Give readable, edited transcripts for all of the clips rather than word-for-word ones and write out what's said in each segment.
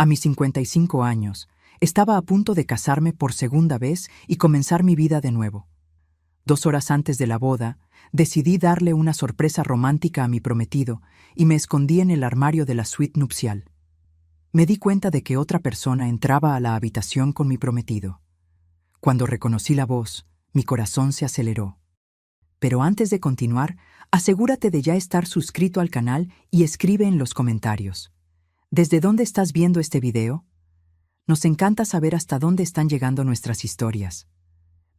A mis 55 años, estaba a punto de casarme por segunda vez y comenzar mi vida de nuevo. 2 horas antes de la boda, decidí darle una sorpresa romántica a mi prometido y me escondí en el armario de la suite nupcial. Me di cuenta de que otra persona entraba a la habitación con mi prometido. Cuando reconocí la voz, mi corazón se aceleró. Pero antes de continuar, asegúrate de ya estar suscrito al canal y escribe en los comentarios. ¿Desde dónde estás viendo este video? Nos encanta saber hasta dónde están llegando nuestras historias.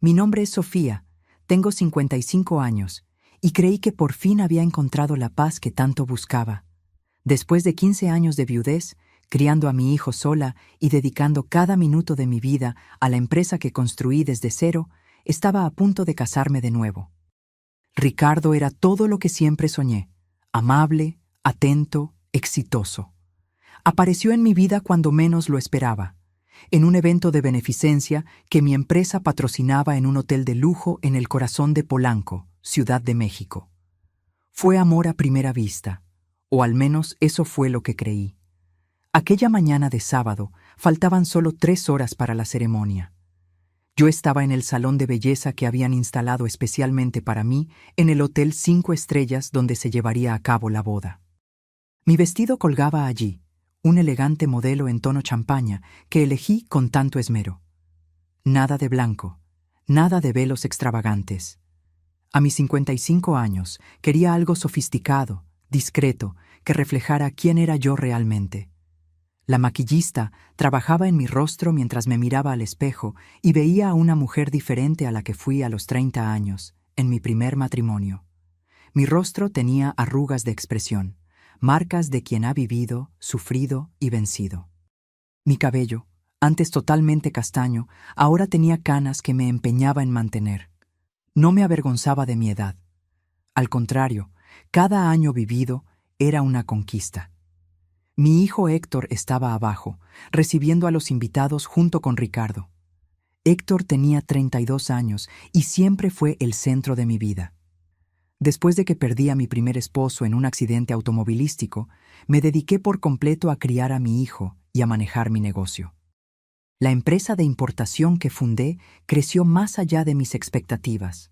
Mi nombre es Sofía, tengo 55 años y creí que por fin había encontrado la paz que tanto buscaba. Después de 15 años de viudez, criando a mi hijo sola y dedicando cada minuto de mi vida a la empresa que construí desde cero, estaba a punto de casarme de nuevo. Ricardo era todo lo que siempre soñé: amable, atento, exitoso. Apareció en mi vida cuando menos lo esperaba, en un evento de beneficencia que mi empresa patrocinaba en un hotel de lujo en el corazón de Polanco, Ciudad de México. Fue amor a primera vista, o al menos eso fue lo que creí. Aquella mañana de sábado faltaban solo 3 horas para la ceremonia. Yo estaba en el salón de belleza que habían instalado especialmente para mí en el Hotel 5 Estrellas donde se llevaría a cabo la boda. Mi vestido colgaba allí, un elegante modelo en tono champaña que elegí con tanto esmero. Nada de blanco, nada de velos extravagantes. A mis 55 años quería algo sofisticado, discreto, que reflejara quién era yo realmente. La maquillista trabajaba en mi rostro mientras me miraba al espejo y veía a una mujer diferente a la que fui a los 30 años, en mi primer matrimonio. Mi rostro tenía arrugas de expresión, marcas de quien ha vivido, sufrido y vencido. Mi cabello, antes totalmente castaño, ahora tenía canas que me empeñaba en mantener. No me avergonzaba de mi edad. Al contrario, cada año vivido era una conquista. Mi hijo Héctor estaba abajo, recibiendo a los invitados junto con Ricardo. Héctor tenía 32 años y siempre fue el centro de mi vida. Después de que perdí a mi primer esposo en un accidente automovilístico, me dediqué por completo a criar a mi hijo y a manejar mi negocio. La empresa de importación que fundé creció más allá de mis expectativas.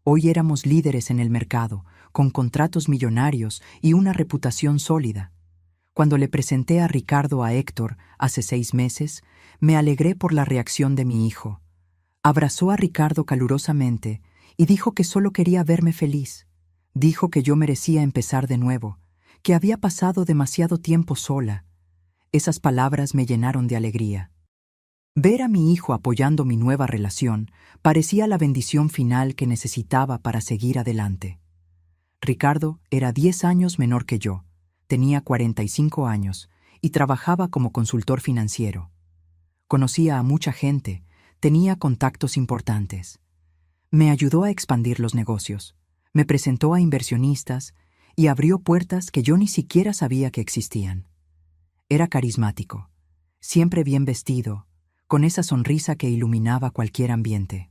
Hoy éramos líderes en el mercado, con contratos millonarios y una reputación sólida. Cuando le presenté a Ricardo a Héctor hace 6 meses, me alegré por la reacción de mi hijo. Abrazó a Ricardo calurosamente y dijo que solo quería verme feliz. Dijo que yo merecía empezar de nuevo, que había pasado demasiado tiempo sola. Esas palabras me llenaron de alegría. Ver a mi hijo apoyando mi nueva relación parecía la bendición final que necesitaba para seguir adelante. Ricardo era 10 años menor que yo, tenía 45 años y trabajaba como consultor financiero. Conocía a mucha gente, tenía contactos importantes. Me ayudó a expandir los negocios, me presentó a inversionistas y abrió puertas que yo ni siquiera sabía que existían. Era carismático, siempre bien vestido, con esa sonrisa que iluminaba cualquier ambiente.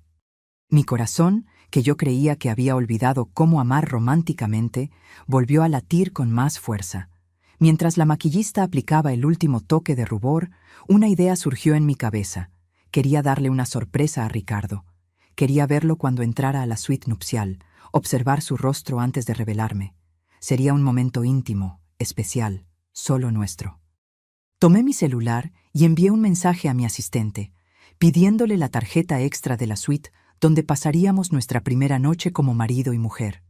Mi corazón, que yo creía que había olvidado cómo amar románticamente, volvió a latir con más fuerza. Mientras la maquillista aplicaba el último toque de rubor, una idea surgió en mi cabeza. Quería darle una sorpresa a Ricardo. Quería verlo cuando entrara a la suite nupcial, observar su rostro antes de revelarme. Sería un momento íntimo, especial, solo nuestro. Tomé mi celular y envié un mensaje a mi asistente, pidiéndole la tarjeta extra de la suite donde pasaríamos nuestra primera noche como marido y mujer.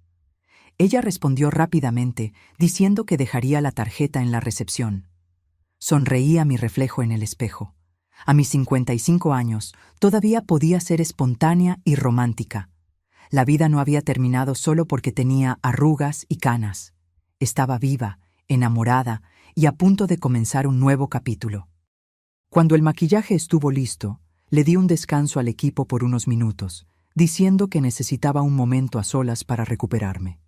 Ella respondió rápidamente, diciendo que dejaría la tarjeta en la recepción. Sonreí a mi reflejo en el espejo. A mis 55 años, todavía podía ser espontánea y romántica. La vida no había terminado solo porque tenía arrugas y canas. Estaba viva, enamorada y a punto de comenzar un nuevo capítulo. Cuando el maquillaje estuvo listo, le di un descanso al equipo por unos minutos, diciendo que necesitaba un momento a solas para recuperarme.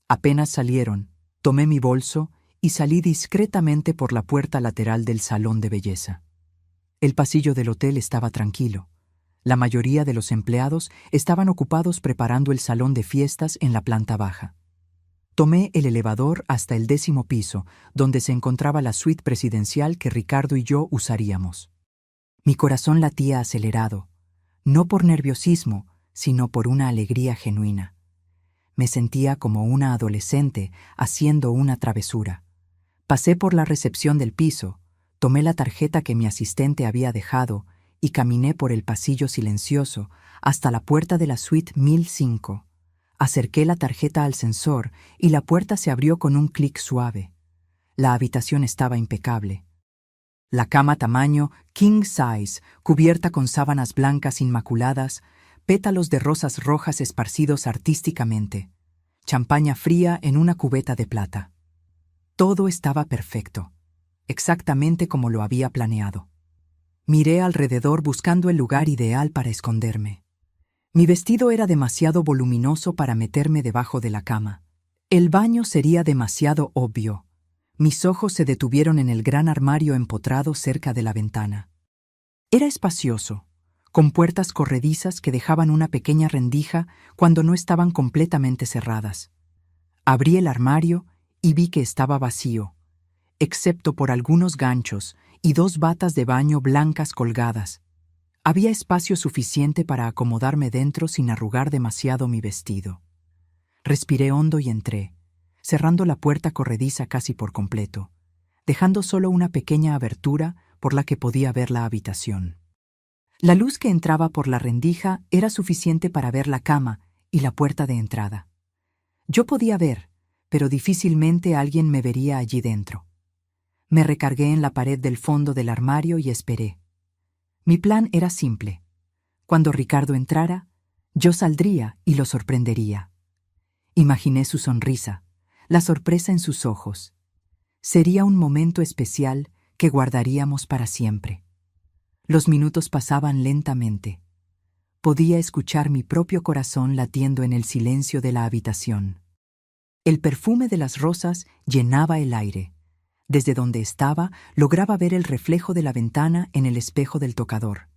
Apenas salieron, tomé mi bolso y salí discretamente por la puerta lateral del salón de belleza. El pasillo del hotel estaba tranquilo. La mayoría de los empleados estaban ocupados preparando el salón de fiestas en la planta baja. Tomé el elevador hasta el 10º piso, donde se encontraba la suite presidencial que Ricardo y yo usaríamos. Mi corazón latía acelerado, no por nerviosismo, sino por una alegría genuina. Me sentía como una adolescente haciendo una travesura. Pasé por la recepción del piso, tomé la tarjeta que mi asistente había dejado y caminé por el pasillo silencioso hasta la puerta de la suite 1005. Acerqué la tarjeta al sensor y la puerta se abrió con un clic suave. La habitación estaba impecable. La cama tamaño king size, cubierta con sábanas blancas inmaculadas, pétalos de rosas rojas esparcidos artísticamente, champaña fría en una cubeta de plata. Todo estaba perfecto, exactamente como lo había planeado. Miré alrededor buscando el lugar ideal para esconderme. Mi vestido era demasiado voluminoso para meterme debajo de la cama. El baño sería demasiado obvio. Mis ojos se detuvieron en el gran armario empotrado cerca de la ventana. Era espacioso, con puertas corredizas que dejaban una pequeña rendija cuando no estaban completamente cerradas. Abrí el armario y vi que estaba vacío, excepto por algunos ganchos y 2 batas de baño blancas colgadas. Había espacio suficiente para acomodarme dentro sin arrugar demasiado mi vestido. Respiré hondo y entré, cerrando la puerta corrediza casi por completo, dejando solo una pequeña abertura por la que podía ver la habitación. La luz que entraba por la rendija era suficiente para ver la cama y la puerta de entrada. Yo podía ver, pero difícilmente alguien me vería allí dentro. Me recargué en la pared del fondo del armario y esperé. Mi plan era simple. Cuando Ricardo entrara, yo saldría y lo sorprendería. Imaginé su sonrisa, la sorpresa en sus ojos. Sería un momento especial que guardaríamos para siempre. Los minutos pasaban lentamente. Podía escuchar mi propio corazón latiendo en el silencio de la habitación. El perfume de las rosas llenaba el aire. Desde donde estaba, lograba ver el reflejo de la ventana en el espejo del tocador.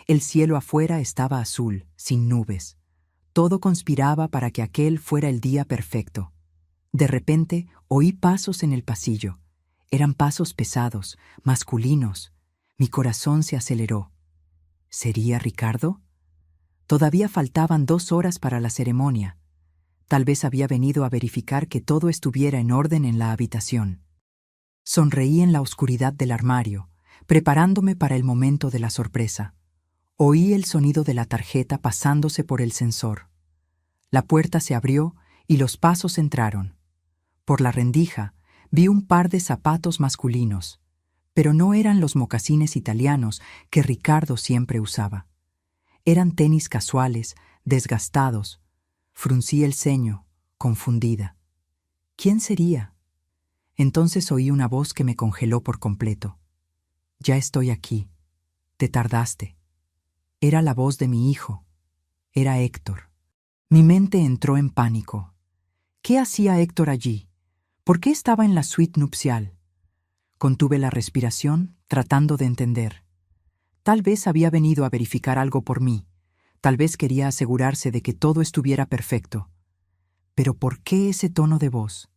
El cielo afuera estaba azul, sin nubes. Todo conspiraba para que aquel fuera el día perfecto. De repente, oí pasos en el pasillo. Eran pasos pesados, masculinos. Mi corazón se aceleró. ¿Sería Ricardo? Todavía faltaban 2 horas para la ceremonia. Tal vez había venido a verificar que todo estuviera en orden en la habitación. Sonreí en la oscuridad del armario, preparándome para el momento de la sorpresa. Oí el sonido de la tarjeta pasándose por el sensor. La puerta se abrió y los pasos entraron. Por la rendija vi un par de zapatos masculinos, pero no eran los mocasines italianos que Ricardo siempre usaba. Eran tenis casuales, desgastados. Fruncí el ceño, confundida. ¿Quién sería? Entonces oí una voz que me congeló por completo. Ya estoy aquí. Te tardaste. Era la voz de mi hijo. Era Héctor. Mi mente entró en pánico. ¿Qué hacía Héctor allí? ¿Por qué estaba en la suite nupcial? Contuve la respiración, tratando de entender. Tal vez había venido a verificar algo por mí. Tal vez quería asegurarse de que todo estuviera perfecto. Pero ¿por qué ese tono de voz?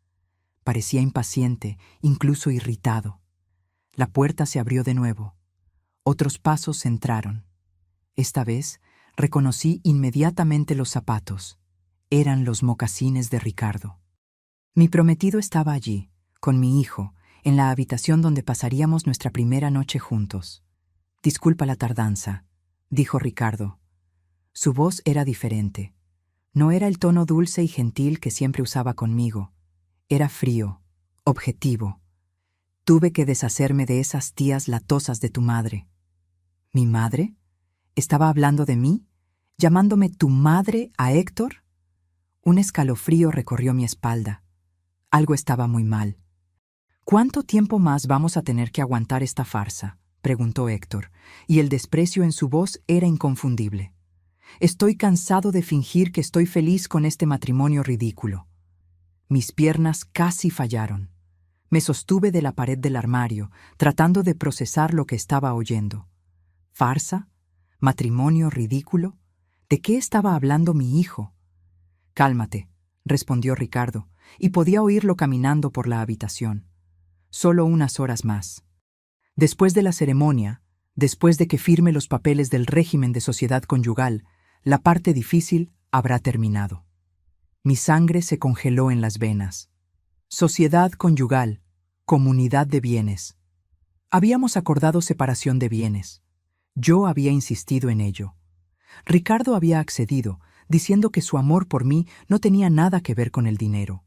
Parecía impaciente, incluso irritado. La puerta se abrió de nuevo. Otros pasos entraron. Esta vez reconocí inmediatamente los zapatos. Eran los mocasines de Ricardo. Mi prometido estaba allí, con mi hijo, en la habitación donde pasaríamos nuestra primera noche juntos. «Disculpa la tardanza», dijo Ricardo. Su voz era diferente. No era el tono dulce y gentil que siempre usaba conmigo. Era frío, objetivo. Tuve que deshacerme de esas tías latosas de tu madre. ¿Mi madre? ¿Estaba hablando de mí? ¿Llamándome tu madre a Héctor? Un escalofrío recorrió mi espalda. Algo estaba muy mal. ¿Cuánto tiempo más vamos a tener que aguantar esta farsa?, preguntó Héctor, y el desprecio en su voz era inconfundible. Estoy cansado de fingir que estoy feliz con este matrimonio ridículo. Mis piernas casi fallaron. Me sostuve de la pared del armario, tratando de procesar lo que estaba oyendo. ¿Farsa? ¿Matrimonio ridículo? ¿De qué estaba hablando mi hijo? Cálmate, respondió Ricardo, y podía oírlo caminando por la habitación. Solo unas horas más. Después de la ceremonia, después de que firme los papeles del régimen de sociedad conyugal, la parte difícil habrá terminado. Mi sangre se congeló en las venas. Sociedad conyugal, comunidad de bienes. Habíamos acordado separación de bienes. Yo había insistido en ello. Ricardo había accedido, diciendo que su amor por mí no tenía nada que ver con el dinero.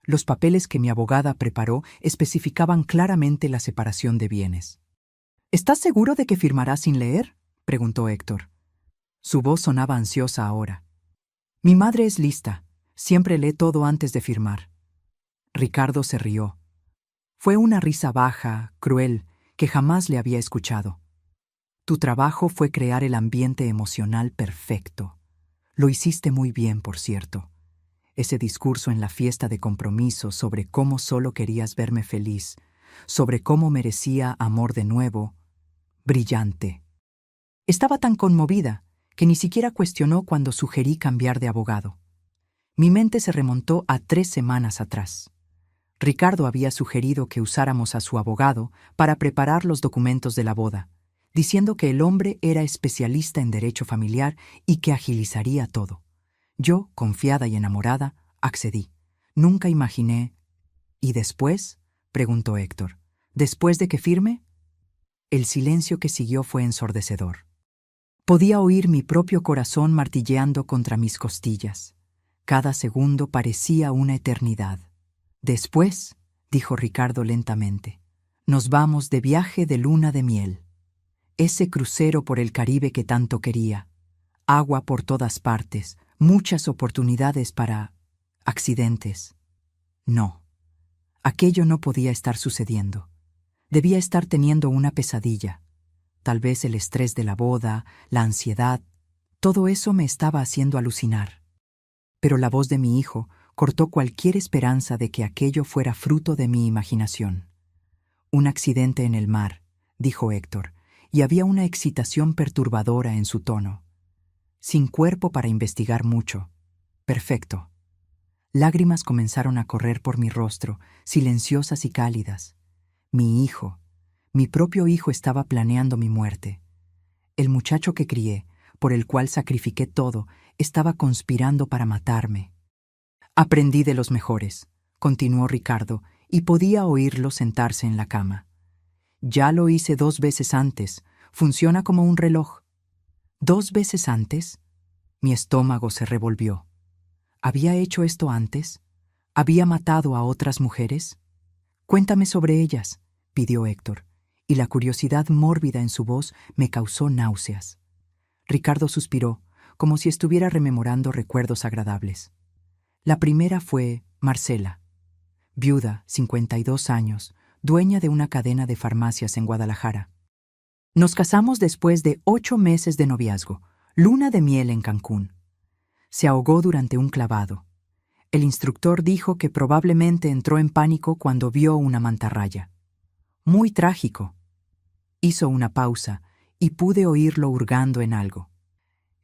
Los papeles que mi abogada preparó especificaban claramente la separación de bienes. ¿Estás seguro de que firmarás sin leer?, preguntó Héctor. Su voz sonaba ansiosa ahora. Mi madre es lista. Siempre lee todo antes de firmar. Ricardo se rió. Fue una risa baja, cruel, que jamás le había escuchado. Tu trabajo fue crear el ambiente emocional perfecto. Lo hiciste muy bien, por cierto. Ese discurso en la fiesta de compromiso sobre cómo solo querías verme feliz, sobre cómo merecía amor de nuevo, brillante. Estaba tan conmovida que ni siquiera cuestionó cuando sugerí cambiar de abogado. Mi mente se remontó a 3 semanas atrás. Ricardo había sugerido que usáramos a su abogado para preparar los documentos de la boda, diciendo que el hombre era especialista en derecho familiar y que agilizaría todo. Yo, confiada y enamorada, accedí. Nunca imaginé... ¿Y después?, preguntó Héctor. ¿Después de que firme? El silencio que siguió fue ensordecedor. Podía oír mi propio corazón martilleando contra mis costillas. Cada segundo parecía una eternidad. Después, dijo Ricardo lentamente, nos vamos de viaje de luna de miel. Ese crucero por el Caribe que tanto quería. Agua por todas partes, muchas oportunidades para... accidentes. No. Aquello no podía estar sucediendo. Debía estar teniendo una pesadilla. Tal vez el estrés de la boda, la ansiedad, todo eso me estaba haciendo alucinar. Pero la voz de mi hijo cortó cualquier esperanza de que aquello fuera fruto de mi imaginación. Un accidente en el mar, dijo Héctor, y había una excitación perturbadora en su tono. Sin cuerpo para investigar mucho. Perfecto. Lágrimas comenzaron a correr por mi rostro, silenciosas y cálidas. Mi hijo, mi propio hijo estaba planeando mi muerte. El muchacho que crié, por el cual sacrifiqué todo, estaba conspirando para matarme. Aprendí de los mejores, continuó Ricardo, y podía oírlo sentarse en la cama. Ya lo hice 2 veces antes, funciona como un reloj. ¿2 veces antes? Mi estómago se revolvió. ¿Había hecho esto antes? ¿Había matado a otras mujeres? Cuéntame sobre ellas, pidió Héctor, y la curiosidad mórbida en su voz me causó náuseas. Ricardo suspiró, como si estuviera rememorando recuerdos agradables. La primera fue Marcela, viuda, 52 años, dueña de una cadena de farmacias en Guadalajara. Nos casamos después de 8 meses de noviazgo, luna de miel en Cancún. Se ahogó durante un clavado. El instructor dijo que probablemente entró en pánico cuando vio una mantarraya. Muy trágico. Hizo una pausa y pude oírlo hurgando en algo.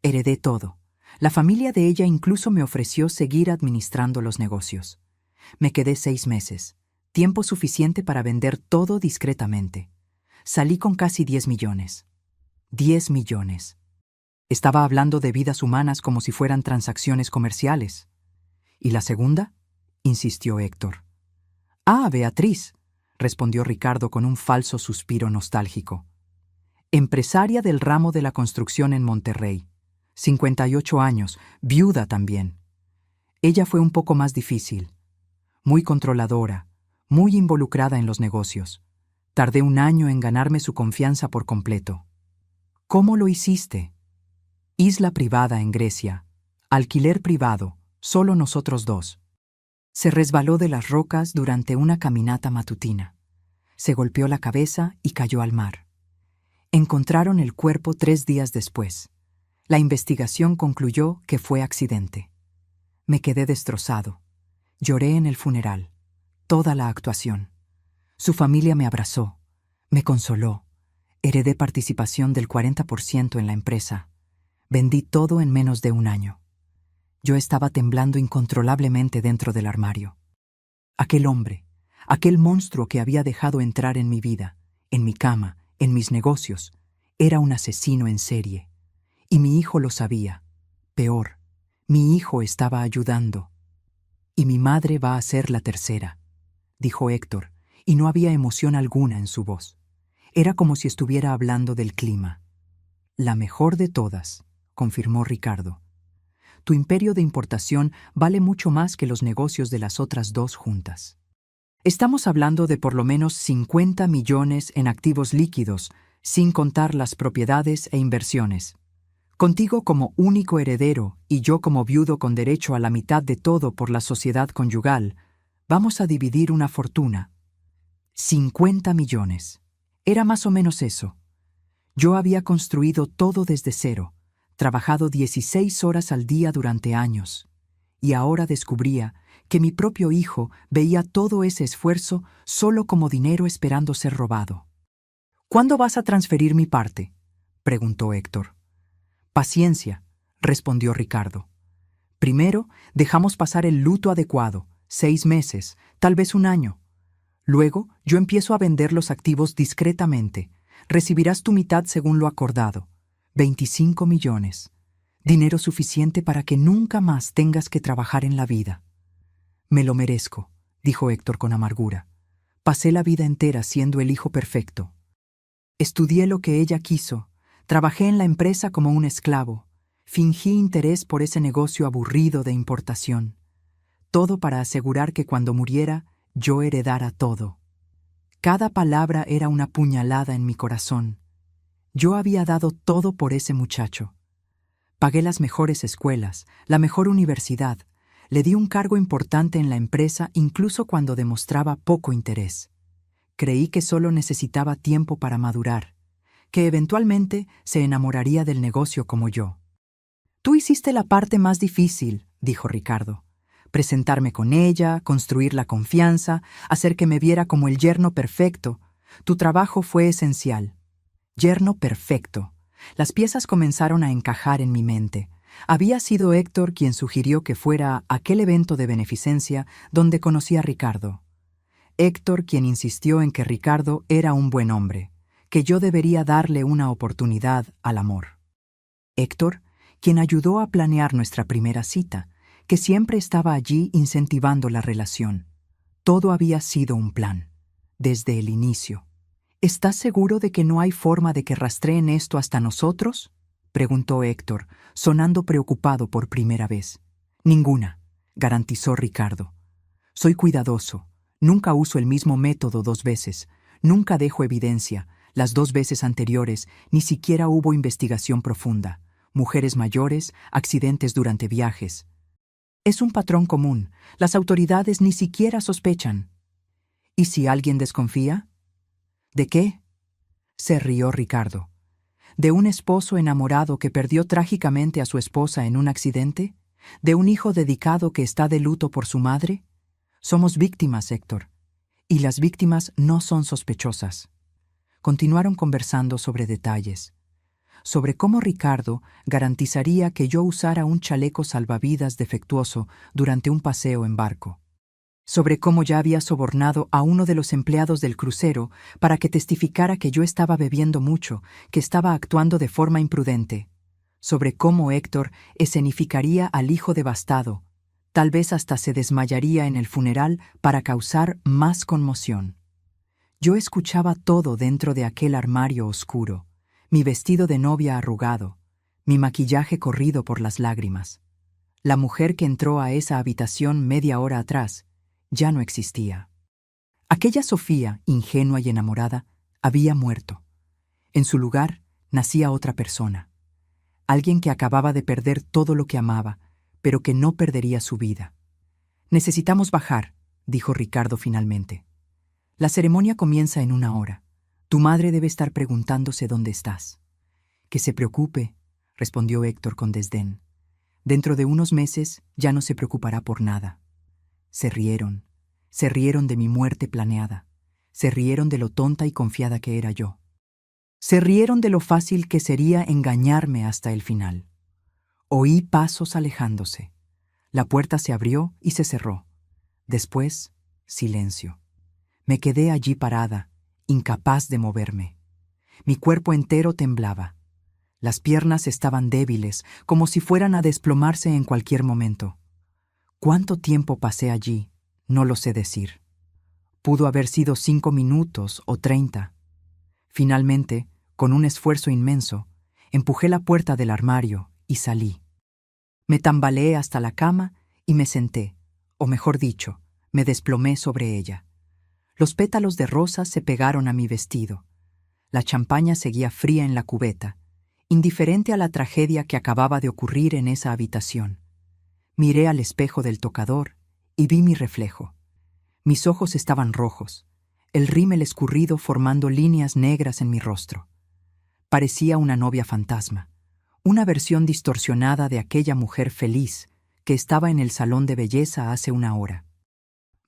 Heredé todo. La familia de ella incluso me ofreció seguir administrando los negocios. Me quedé 6 meses, tiempo suficiente para vender todo discretamente. Salí con casi 10 millones. 10 millones. Estaba hablando de vidas humanas como si fueran transacciones comerciales. ¿Y la segunda?, insistió Héctor. Ah, Beatriz, respondió Ricardo con un falso suspiro nostálgico. Empresaria del ramo de la construcción en Monterrey. 58 años, viuda también. Ella fue un poco más difícil. Muy controladora, muy involucrada en los negocios. Tardé 1 año en ganarme su confianza por completo. ¿Cómo lo hiciste? Isla privada en Grecia. Alquiler privado, solo nosotros 2. Se resbaló de las rocas durante una caminata matutina. Se golpeó la cabeza y cayó al mar. Encontraron el cuerpo 3 días después. La investigación concluyó que fue accidente. Me quedé destrozado. Lloré en el funeral. Toda la actuación. Su familia me abrazó. Me consoló. Heredé participación del 40% en la empresa. Vendí todo en menos de 1 año. Yo estaba temblando incontrolablemente dentro del armario. Aquel hombre, aquel monstruo que había dejado entrar en mi vida, en mi cama, en mis negocios, era un asesino en serie. Y mi hijo lo sabía. Peor, mi hijo estaba ayudando. Y mi madre va a ser la tercera, dijo Héctor, y no había emoción alguna en su voz. Era como si estuviera hablando del clima. La mejor de todas, confirmó Ricardo. Tu imperio de importación vale mucho más que los negocios de las otras dos juntas. Estamos hablando de por lo menos 50 millones en activos líquidos, sin contar las propiedades e inversiones. Contigo como único heredero y yo como viudo con derecho a la mitad de todo por la sociedad conyugal, vamos a dividir una fortuna. 50 millones. Era más o menos eso. Yo había construido todo desde cero, trabajado 16 horas al día durante años, y ahora descubría que mi propio hijo veía todo ese esfuerzo solo como dinero esperando ser robado. ¿Cuándo vas a transferir mi parte?, preguntó Héctor. Paciencia, respondió Ricardo. Primero, dejamos pasar el luto adecuado, 6 meses, tal vez un año. Luego, yo empiezo a vender los activos discretamente. Recibirás tu mitad según lo acordado, 25 millones. Dinero suficiente para que nunca más tengas que trabajar en la vida. Me lo merezco, dijo Héctor con amargura. Pasé la vida entera siendo el hijo perfecto. Estudié lo que ella quiso, trabajé en la empresa como un esclavo, fingí interés por ese negocio aburrido de importación. Todo para asegurar que cuando muriera, yo heredara todo. Cada palabra era una puñalada en mi corazón. Yo había dado todo por ese muchacho. Pagué las mejores escuelas, la mejor universidad, le di un cargo importante en la empresa incluso cuando demostraba poco interés. Creí que solo necesitaba tiempo para madurar, que eventualmente se enamoraría del negocio como yo. Tú hiciste la parte más difícil, dijo Ricardo. Presentarme con ella, construir la confianza, hacer que me viera como el yerno perfecto. Tu trabajo fue esencial. Yerno perfecto. Las piezas comenzaron a encajar en mi mente. Había sido Héctor quien sugirió que fuera a aquel evento de beneficencia donde conocí a Ricardo. Héctor quien insistió en que Ricardo era un buen hombre, que yo debería darle una oportunidad al amor. Héctor, quien ayudó a planear nuestra primera cita, que siempre estaba allí incentivando la relación. Todo había sido un plan, desde el inicio. ¿Estás seguro de que no hay forma de que rastreen esto hasta nosotros?, preguntó Héctor, sonando preocupado por primera vez. Ninguna, garantizó Ricardo. Soy cuidadoso. Nunca uso el mismo método 2 veces. Nunca dejo evidencia. Las 2 veces anteriores ni siquiera hubo investigación profunda. Mujeres mayores, accidentes durante viajes. Es un patrón común. Las autoridades ni siquiera sospechan. ¿Y si alguien desconfía? ¿De qué? Se rió Ricardo. ¿De un esposo enamorado que perdió trágicamente a su esposa en un accidente? ¿De un hijo dedicado que está de luto por su madre? Somos víctimas, Héctor. Y las víctimas no son sospechosas. Continuaron conversando sobre detalles. Sobre cómo Ricardo garantizaría que yo usara un chaleco salvavidas defectuoso durante un paseo en barco. Sobre cómo ya había sobornado a uno de los empleados del crucero para que testificara que yo estaba bebiendo mucho, que estaba actuando de forma imprudente. Sobre cómo Héctor escenificaría al hijo devastado, tal vez hasta se desmayaría en el funeral para causar más conmoción. Yo escuchaba todo dentro de aquel armario oscuro, mi vestido de novia arrugado, mi maquillaje corrido por las lágrimas. La mujer que entró a esa habitación media hora atrás ya no existía. Aquella Sofía, ingenua y enamorada, había muerto. En su lugar nacía otra persona. Alguien que acababa de perder todo lo que amaba, pero que no perdería su vida. Necesitamos bajar, dijo Ricardo finalmente. La ceremonia comienza en 1 hora. Tu madre debe estar preguntándose dónde estás. Que se preocupe, respondió Héctor con desdén. Dentro de unos meses ya no se preocupará por nada. Se rieron de mi muerte planeada. Se rieron de lo tonta y confiada que era yo. Se rieron de lo fácil que sería engañarme hasta el final. Oí pasos alejándose. La puerta se abrió y se cerró. Después, Silencio. Me quedé allí parada, incapaz de moverme. Mi cuerpo entero temblaba. Las piernas estaban débiles, como si fueran a desplomarse en cualquier momento. ¿Cuánto tiempo pasé allí? No lo sé decir. Pudo haber sido 5 minutos o 30. Finalmente, con un esfuerzo inmenso, empujé la puerta del armario y salí. Me tambaleé hasta la cama y me senté, o mejor dicho, me desplomé sobre ella. Los pétalos de rosa se pegaron a mi vestido. La champaña seguía fría en la cubeta, indiferente a la tragedia que acababa de ocurrir en esa habitación. Miré al espejo del tocador y vi mi reflejo. Mis ojos estaban rojos, el rímel escurrido formando líneas negras en mi rostro. Parecía una novia fantasma, una versión distorsionada de aquella mujer feliz que estaba en el salón de belleza hace una hora.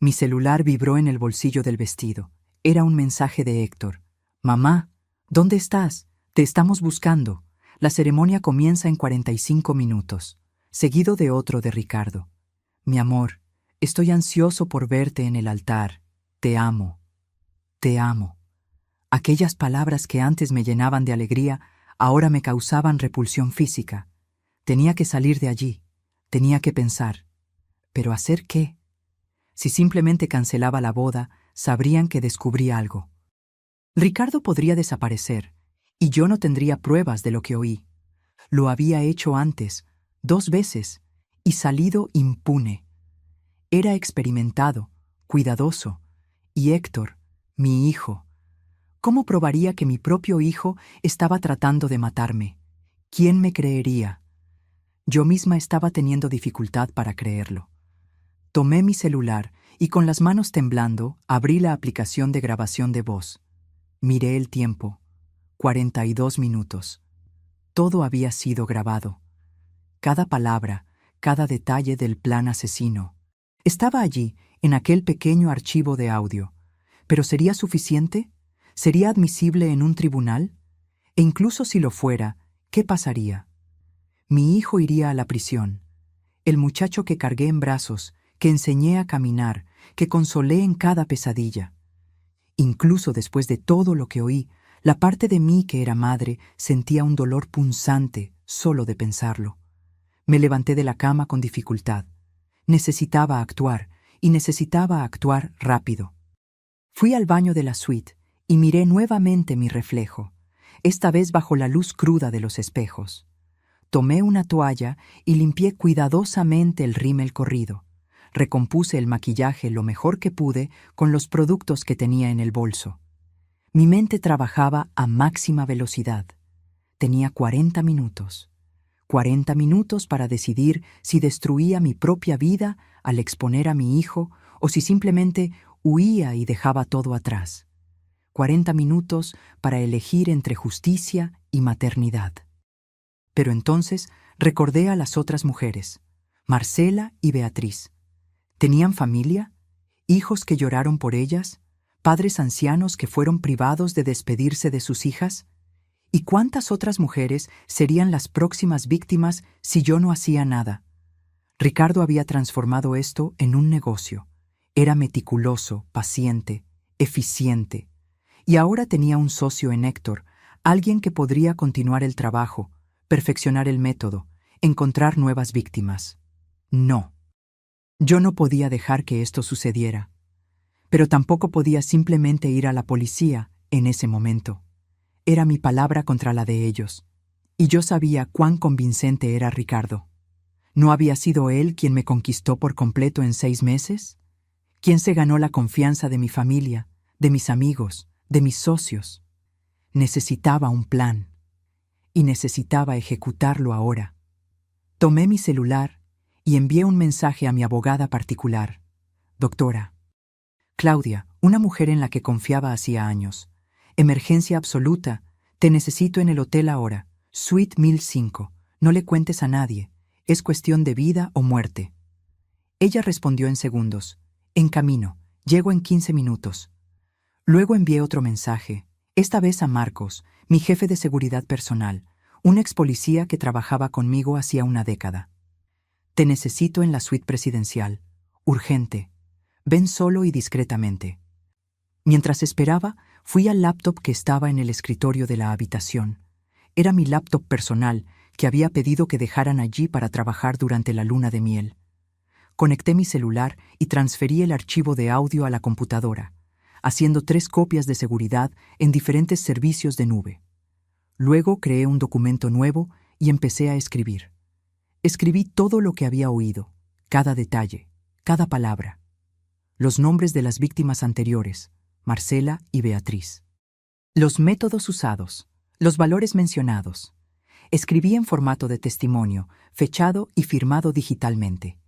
Mi celular vibró en el bolsillo del vestido. Era un mensaje de Héctor. «Mamá, ¿dónde estás? Te estamos buscando. La ceremonia comienza en 45 minutos», seguido de otro de Ricardo. «Mi amor, estoy ansioso por verte en el altar. Te amo. Te amo». Aquellas palabras que antes me llenaban de alegría, ahora me causaban repulsión física. Tenía que salir de allí. Tenía que pensar. ¿Pero hacer qué? Si simplemente cancelaba la boda, sabrían que descubrí algo. Ricardo podría desaparecer, y yo no tendría pruebas de lo que oí. Lo había hecho antes, 2 veces, y salido impune. Era experimentado, cuidadoso, y Héctor, mi hijo. ¿Cómo probaría que mi propio hijo estaba tratando de matarme? ¿Quién me creería? Yo misma estaba teniendo dificultad para creerlo. Tomé mi celular y con las manos temblando abrí la aplicación de grabación de voz. Miré el tiempo. 42 minutos. Todo había sido grabado. Cada palabra, cada detalle del plan asesino. Estaba allí, en aquel pequeño archivo de audio. ¿Pero sería suficiente? ¿Sería admisible en un tribunal? E incluso si lo fuera, ¿qué pasaría? Mi hijo iría a la prisión. El muchacho que cargué en brazos, que enseñé a caminar, que consolé en cada pesadilla. Incluso después de todo lo que oí, la parte de mí que era madre sentía un dolor punzante solo de pensarlo. Me levanté de la cama con dificultad. Necesitaba actuar, y necesitaba actuar rápido. Fui al baño de la suite y miré nuevamente mi reflejo, esta vez bajo la luz cruda de los espejos. Tomé una toalla y limpié cuidadosamente el rímel corrido. Recompuse el maquillaje lo mejor que pude con los productos que tenía en el bolso. Mi mente trabajaba a máxima velocidad. Tenía 40 minutos. 40 minutos para decidir si destruía mi propia vida al exponer a mi hijo o si simplemente huía y dejaba todo atrás. 40 minutos para elegir entre justicia y maternidad. Pero entonces recordé a las otras mujeres, Marcela y Beatriz. ¿Tenían familia? ¿Hijos que lloraron por ellas? ¿Padres ancianos que fueron privados de despedirse de sus hijas? ¿Y cuántas otras mujeres serían las próximas víctimas si yo no hacía nada? Ricardo había transformado esto en un negocio. Era meticuloso, paciente, eficiente. Y ahora tenía un socio en Héctor, alguien que podría continuar el trabajo, perfeccionar el método, encontrar nuevas víctimas. No. Yo no podía dejar que esto sucediera. Pero tampoco podía simplemente ir a la policía en ese momento. Era mi palabra contra la de ellos. Y yo sabía cuán convincente era Ricardo. ¿No había sido él quien me conquistó por completo en 6 meses? ¿Quién se ganó la confianza de mi familia, de mis amigos, de mis socios? Necesitaba un plan. Y necesitaba ejecutarlo ahora. Tomé mi celular y envié un mensaje a mi abogada particular. Doctora. Claudia, una mujer en la que confiaba hacía años. Emergencia absoluta. Te necesito en el hotel ahora. Suite 1005. No le cuentes a nadie. Es cuestión de vida o muerte. Ella respondió en segundos. En camino. Llego en 15 minutos. Luego envié otro mensaje, esta vez a Marcos, mi jefe de seguridad personal, un ex policía que trabajaba conmigo hacía una década. Te necesito en la suite presidencial. Urgente. Ven solo y discretamente. Mientras esperaba, fui al laptop que estaba en el escritorio de la habitación. Era mi laptop personal, que había pedido que dejaran allí para trabajar durante la luna de miel. Conecté mi celular y transferí el archivo de audio a la computadora, haciendo 3 copias de seguridad en diferentes servicios de nube. Luego creé un documento nuevo y empecé a escribir. Escribí todo lo que había oído, cada detalle, cada palabra. Los nombres de las víctimas anteriores, Marcela y Beatriz. Los métodos usados, los valores mencionados. Escribí en formato de testimonio, fechado y firmado digitalmente.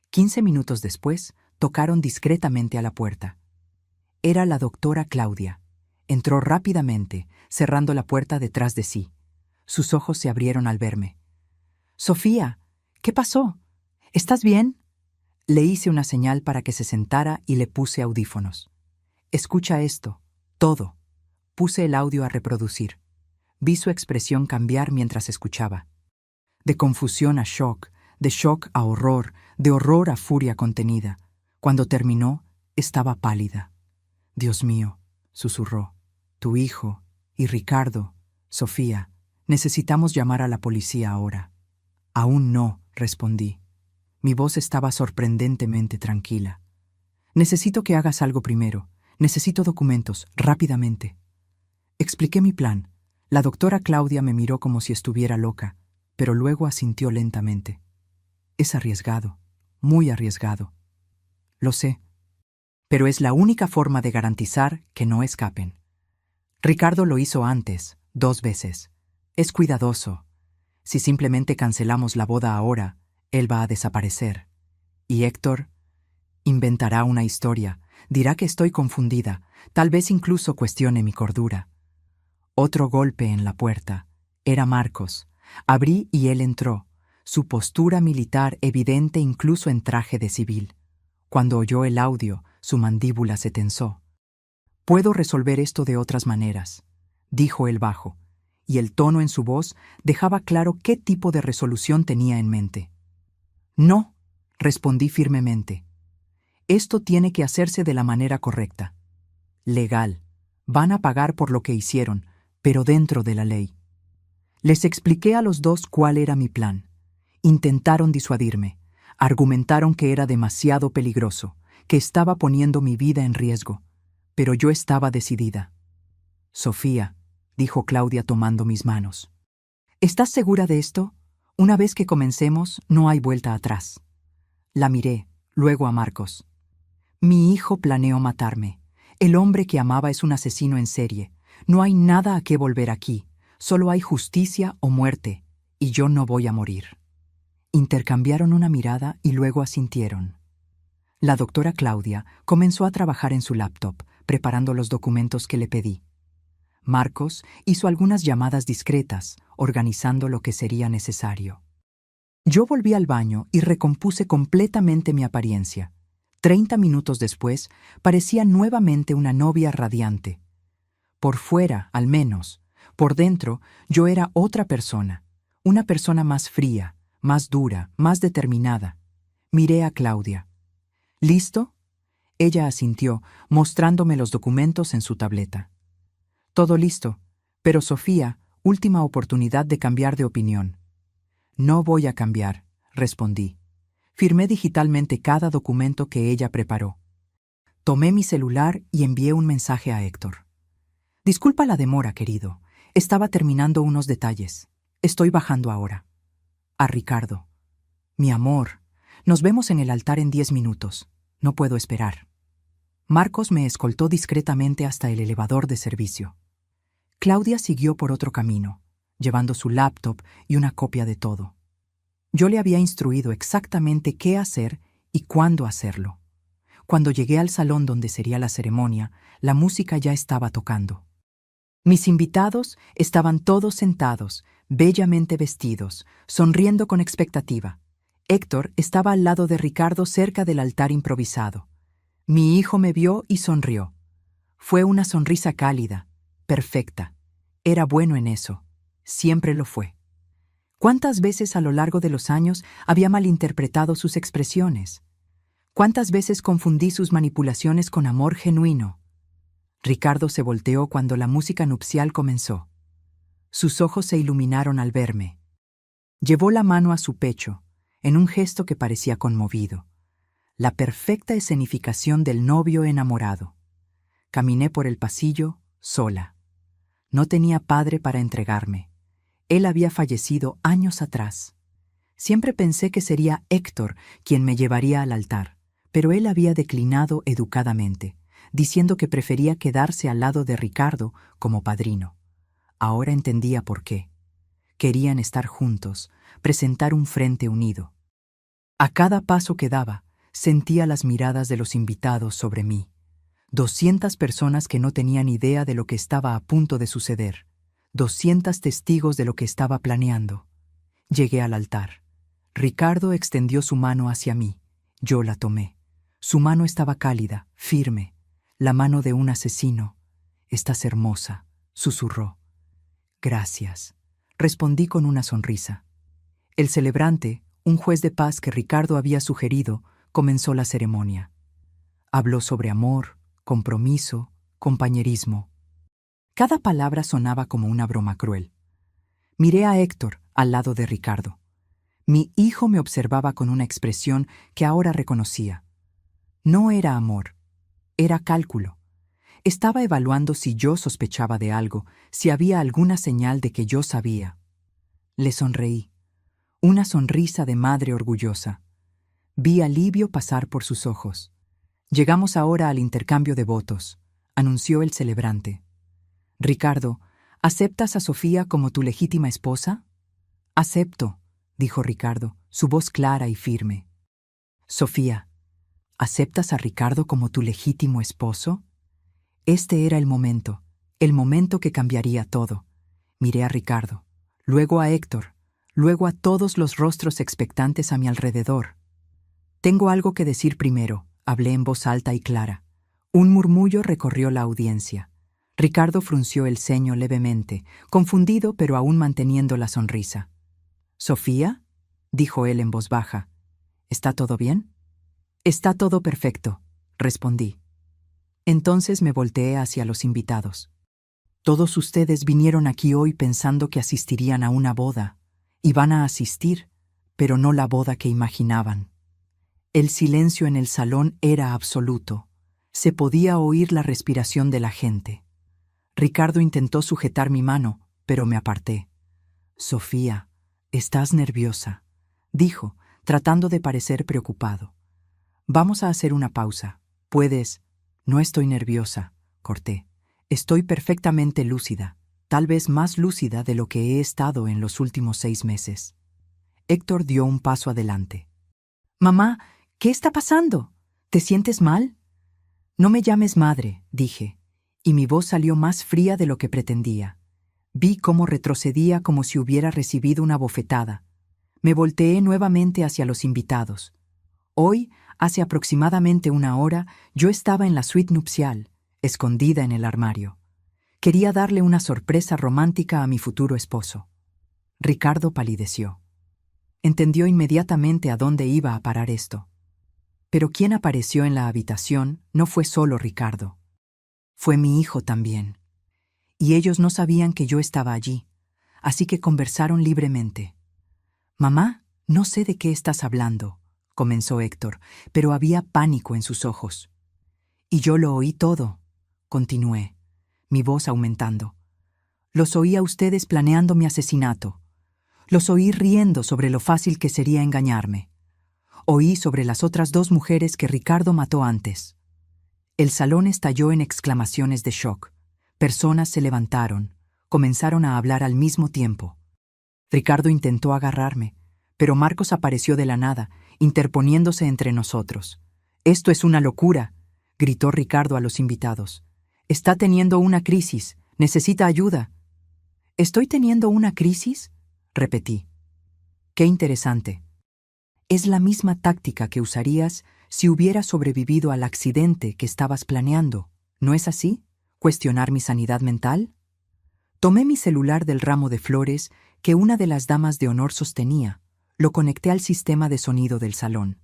15 minutos después, tocaron discretamente a la puerta. Era la doctora Claudia. Entró rápidamente, cerrando la puerta detrás de sí. Sus ojos se abrieron al verme. «Sofía, ¿qué pasó? ¿Estás bien?» Le hice una señal para que se sentara y le puse audífonos. «Escucha esto, todo». Puse el audio a reproducir. Vi su expresión cambiar mientras escuchaba. De confusión a shock, de shock a horror, de horror a furia contenida. Cuando terminó, estaba pálida. «Dios mío», susurró, «tu hijo y Ricardo, Sofía, necesitamos llamar a la policía ahora». «Aún no», respondí. Mi voz estaba sorprendentemente tranquila. «Necesito que hagas algo primero. Necesito documentos, rápidamente». Expliqué mi plan. La doctora Claudia me miró como si estuviera loca, pero luego asintió lentamente. «Es arriesgado, muy arriesgado». «Lo sé, pero es la única forma de garantizar que no escapen». Ricardo lo hizo antes, 2 veces. Es cuidadoso. Si simplemente cancelamos la boda ahora, él va a desaparecer. Y Héctor inventará una historia, dirá que estoy confundida, tal vez incluso cuestione mi cordura. Otro golpe en la puerta. Era Marcos. Abrí y él entró, su postura militar evidente incluso en traje de civil. Cuando oyó el audio, su mandíbula se tensó. «Puedo resolver esto de otras maneras», dijo él bajo, y el tono en su voz dejaba claro qué tipo de resolución tenía en mente. «No», respondí firmemente. «Esto tiene que hacerse de la manera correcta. Legal. Van a pagar por lo que hicieron, pero dentro de la ley». Les expliqué a los dos cuál era mi plan. Intentaron disuadirme. Argumentaron que era demasiado peligroso, que estaba poniendo mi vida en riesgo. Pero yo estaba decidida. «Sofía», dijo Claudia tomando mis manos. «¿Estás segura de esto? Una vez que comencemos, no hay vuelta atrás». La miré, luego a Marcos. «Mi hijo planeó matarme. El hombre que amaba es un asesino en serie. No hay nada a qué volver aquí. Solo hay justicia o muerte, y yo no voy a morir». Intercambiaron una mirada y luego asintieron. La doctora Claudia comenzó a trabajar en su laptop, preparando los documentos que le pedí. Marcos hizo algunas llamadas discretas, organizando lo que sería necesario. Yo volví al baño y recompuse completamente mi apariencia. 30 minutos después, parecía nuevamente una novia radiante. Por fuera, al menos. Por dentro, yo era otra persona. Una persona más fría, más dura, más determinada. Miré a Claudia. «¿Listo?» Ella asintió, mostrándome los documentos en su tableta. «Todo listo, pero Sofía, última oportunidad de cambiar de opinión». «No voy a cambiar», respondí. Firmé digitalmente cada documento que ella preparó. Tomé mi celular y envié un mensaje a Héctor. «Disculpa la demora, querido. Estaba terminando unos detalles. Estoy bajando ahora». A Ricardo. «Mi amor, nos vemos en el altar en 10 minutos. No puedo esperar». Marcos me escoltó discretamente hasta el elevador de servicio. Claudia siguió por otro camino, llevando su laptop y una copia de todo. Yo le había instruido exactamente qué hacer y cuándo hacerlo. Cuando llegué al salón donde sería la ceremonia, la música ya estaba tocando. Mis invitados estaban todos sentados, bellamente vestidos, sonriendo con expectativa. Héctor estaba al lado de Ricardo cerca del altar improvisado. Mi hijo me vio y sonrió. Fue una sonrisa cálida, perfecta. Era bueno en eso. Siempre lo fue. ¿Cuántas veces a lo largo de los años había malinterpretado sus expresiones? ¿Cuántas veces confundí sus manipulaciones con amor genuino? Ricardo se volteó cuando la música nupcial comenzó. Sus ojos se iluminaron al verme. Llevó la mano a su pecho, en un gesto que parecía conmovido. La perfecta escenificación del novio enamorado. Caminé por el pasillo, sola. No tenía padre para entregarme. Él había fallecido años atrás. Siempre pensé que sería Héctor quien me llevaría al altar, pero él había declinado educadamente, diciendo que prefería quedarse al lado de Ricardo como padrino. Ahora entendía por qué. Querían estar juntos, presentar un frente unido. A cada paso que daba, sentía las miradas de los invitados sobre mí. 200 personas que no tenían idea de lo que estaba a punto de suceder. 200 testigos de lo que estaba planeando. Llegué al altar. Ricardo extendió su mano hacia mí. Yo la tomé. Su mano estaba cálida, firme. La mano de un asesino. «Estás hermosa», susurró. «Gracias», respondí con una sonrisa. El celebrante, un juez de paz que Ricardo había sugerido, comenzó la ceremonia. Habló sobre amor, compromiso, compañerismo. Cada palabra sonaba como una broma cruel. Miré a Héctor, al lado de Ricardo. Mi hijo me observaba con una expresión que ahora reconocía. No era amor, era cálculo. Estaba evaluando si yo sospechaba de algo, si había alguna señal de que yo sabía. Le sonreí. Una sonrisa de madre orgullosa. Vi alivio pasar por sus ojos. «Llegamos ahora al intercambio de votos», anunció el celebrante. «Ricardo, ¿aceptas a Sofía como tu legítima esposa?» «Acepto», dijo Ricardo, su voz clara y firme. «Sofía, ¿aceptas a Ricardo como tu legítimo esposo?» Este era el momento que cambiaría todo. Miré a Ricardo, luego a Héctor, luego a todos los rostros expectantes a mi alrededor. «Tengo algo que decir primero», hablé en voz alta y clara. Un murmullo recorrió la audiencia. Ricardo frunció el ceño levemente, confundido pero aún manteniendo la sonrisa. «¿Sofía?», dijo él en voz baja. «¿Está todo bien?» «Está todo perfecto», respondí. Entonces me volteé hacia los invitados. «Todos ustedes vinieron aquí hoy pensando que asistirían a una boda. Y van a asistir, pero no la boda que imaginaban». El silencio en el salón era absoluto. Se podía oír la respiración de la gente. Ricardo intentó sujetar mi mano, pero me aparté. «Sofía, estás nerviosa», dijo, tratando de parecer preocupado. «Vamos a hacer una pausa. Puedes...» «No estoy nerviosa», corté. «Estoy perfectamente lúcida, tal vez más lúcida de lo que he estado en los últimos 6 meses». Héctor dio un paso adelante. «Mamá, ¿qué está pasando? ¿Te sientes mal?» «No me llames madre», dije, y mi voz salió más fría de lo que pretendía. Vi cómo retrocedía como si hubiera recibido una bofetada. Me volteé nuevamente hacia los invitados. Hoy, hace aproximadamente 1 hora, yo estaba en la suite nupcial, escondida en el armario. Quería darle una sorpresa romántica a mi futuro esposo. Ricardo palideció. Entendió inmediatamente a dónde iba a parar esto. Pero quien apareció en la habitación no fue solo Ricardo. Fue mi hijo también. Y ellos no sabían que yo estaba allí, así que conversaron libremente. «Mamá, no sé de qué estás hablando», comenzó Héctor, pero había pánico en sus ojos. «Y yo lo oí todo», continué, mi voz aumentando. «Los oí a ustedes planeando mi asesinato. Los oí riendo sobre lo fácil que sería engañarme. Oí sobre las otras 2 mujeres que Ricardo mató antes». El salón estalló en exclamaciones de shock. Personas se levantaron, comenzaron a hablar al mismo tiempo. Ricardo intentó agarrarme, pero Marcos apareció de la nada, interponiéndose entre nosotros. «Esto es una locura», gritó Ricardo a los invitados. «Está teniendo una crisis, necesita ayuda». «¿Estoy teniendo una crisis?», repetí. «Qué interesante. Es la misma táctica que usarías si hubieras sobrevivido al accidente que estabas planeando, ¿no es así? ¿Cuestionar mi sanidad mental?» Tomé mi celular del ramo de flores que una de las damas de honor sostenía. Lo conecté al sistema de sonido del salón.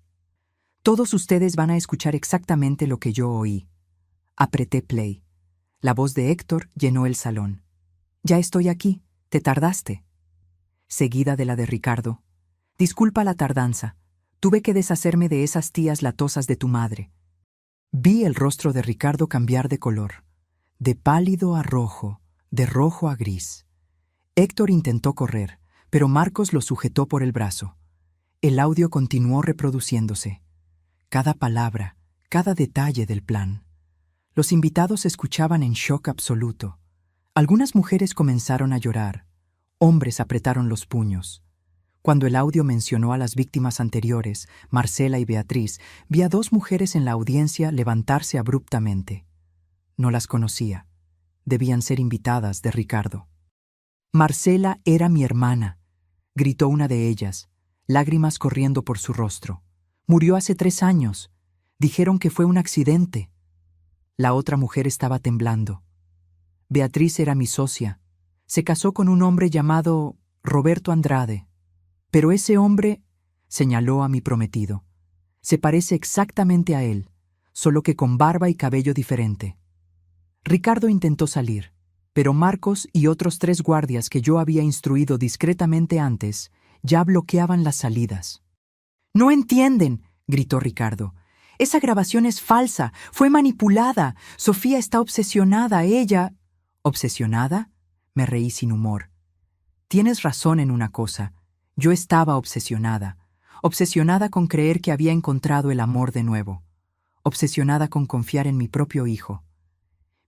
Todos ustedes van a escuchar exactamente lo que yo oí. Apreté play. La voz de Héctor llenó el salón. Ya estoy aquí, te tardaste. Seguida de la de Ricardo. Disculpa la tardanza. Tuve que deshacerme de esas tías latosas de tu madre. Vi el rostro de Ricardo cambiar de color, de pálido a rojo, de rojo a gris. Héctor intentó correr, pero Marcos lo sujetó por el brazo. El audio continuó reproduciéndose. Cada palabra, cada detalle del plan. Los invitados escuchaban en shock absoluto. Algunas mujeres comenzaron a llorar. Hombres apretaron los puños. Cuando el audio mencionó a las víctimas anteriores, Marcela y Beatriz, vi a dos mujeres en la audiencia levantarse abruptamente. No las conocía. Debían ser invitadas de Ricardo. Marcela era mi hermana, gritó una de ellas, lágrimas corriendo por su rostro. Murió hace 3 años. Dijeron que fue un accidente. La otra mujer estaba temblando. Beatriz era mi socia. Se casó con un hombre llamado Roberto Andrade. Pero ese hombre, señaló a mi prometido, se parece exactamente a él, solo que con barba y cabello diferente. Ricardo intentó salir, pero Marcos y otros 3 guardias que yo había instruido discretamente antes ya bloqueaban las salidas. «¡No entienden!», gritó Ricardo. «Esa grabación es falsa, fue manipulada. Sofía está obsesionada, ella...» «¿Obsesionada?», me reí sin humor. «Tienes razón en una cosa. Yo estaba obsesionada con creer que había encontrado el amor de nuevo, obsesionada con confiar en mi propio hijo».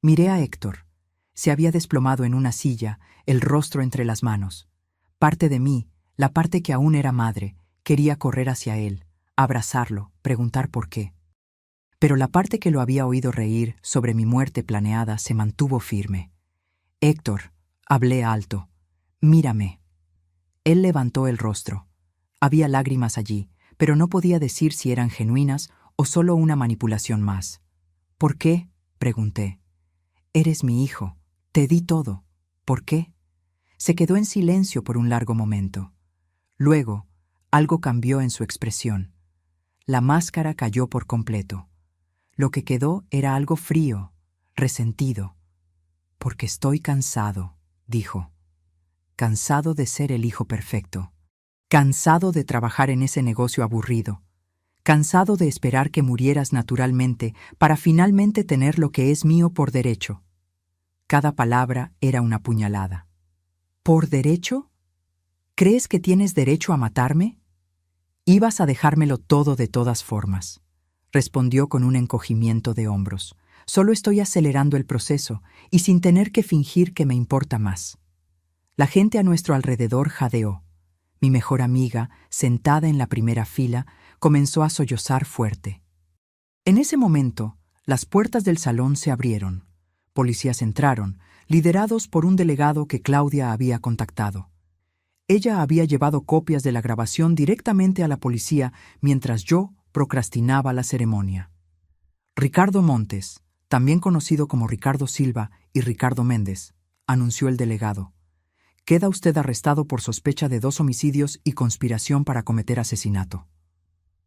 Miré a Héctor. Se había desplomado en una silla, el rostro entre las manos. Parte de mí, la parte que aún era madre, quería correr hacia él, abrazarlo, preguntar por qué. Pero la parte que lo había oído reír sobre mi muerte planeada se mantuvo firme. «Héctor», hablé alto, «mírame». Él levantó el rostro. Había lágrimas allí, pero no podía decir si eran genuinas o solo una manipulación más. «¿Por qué?», pregunté. «Eres mi hijo. Te di todo. ¿Por qué?». Se quedó en silencio por un largo momento. Luego, algo cambió en su expresión. La máscara cayó por completo. Lo que quedó era algo frío, resentido. «Porque estoy cansado», dijo. «Cansado de ser el hijo perfecto. Cansado de trabajar en ese negocio aburrido. Cansado de esperar que murieras naturalmente para finalmente tener lo que es mío por derecho». Cada palabra era una puñalada. «¿Por derecho? ¿Crees que tienes derecho a matarme? Ibas a dejármelo todo de todas formas», respondió con un encogimiento de hombros. «Solo estoy acelerando el proceso y sin tener que fingir que me importa más». La gente a nuestro alrededor jadeó. Mi mejor amiga, sentada en la primera fila, comenzó a sollozar fuerte. En ese momento, las puertas del salón se abrieron. Policías entraron, liderados por un delegado que Claudia había contactado. Ella había llevado copias de la grabación directamente a la policía mientras yo procrastinaba la ceremonia. «Ricardo Montes, también conocido como Ricardo Silva y Ricardo Méndez», anunció el delegado. «Queda usted arrestado por sospecha de 2 homicidios y conspiración para cometer asesinato».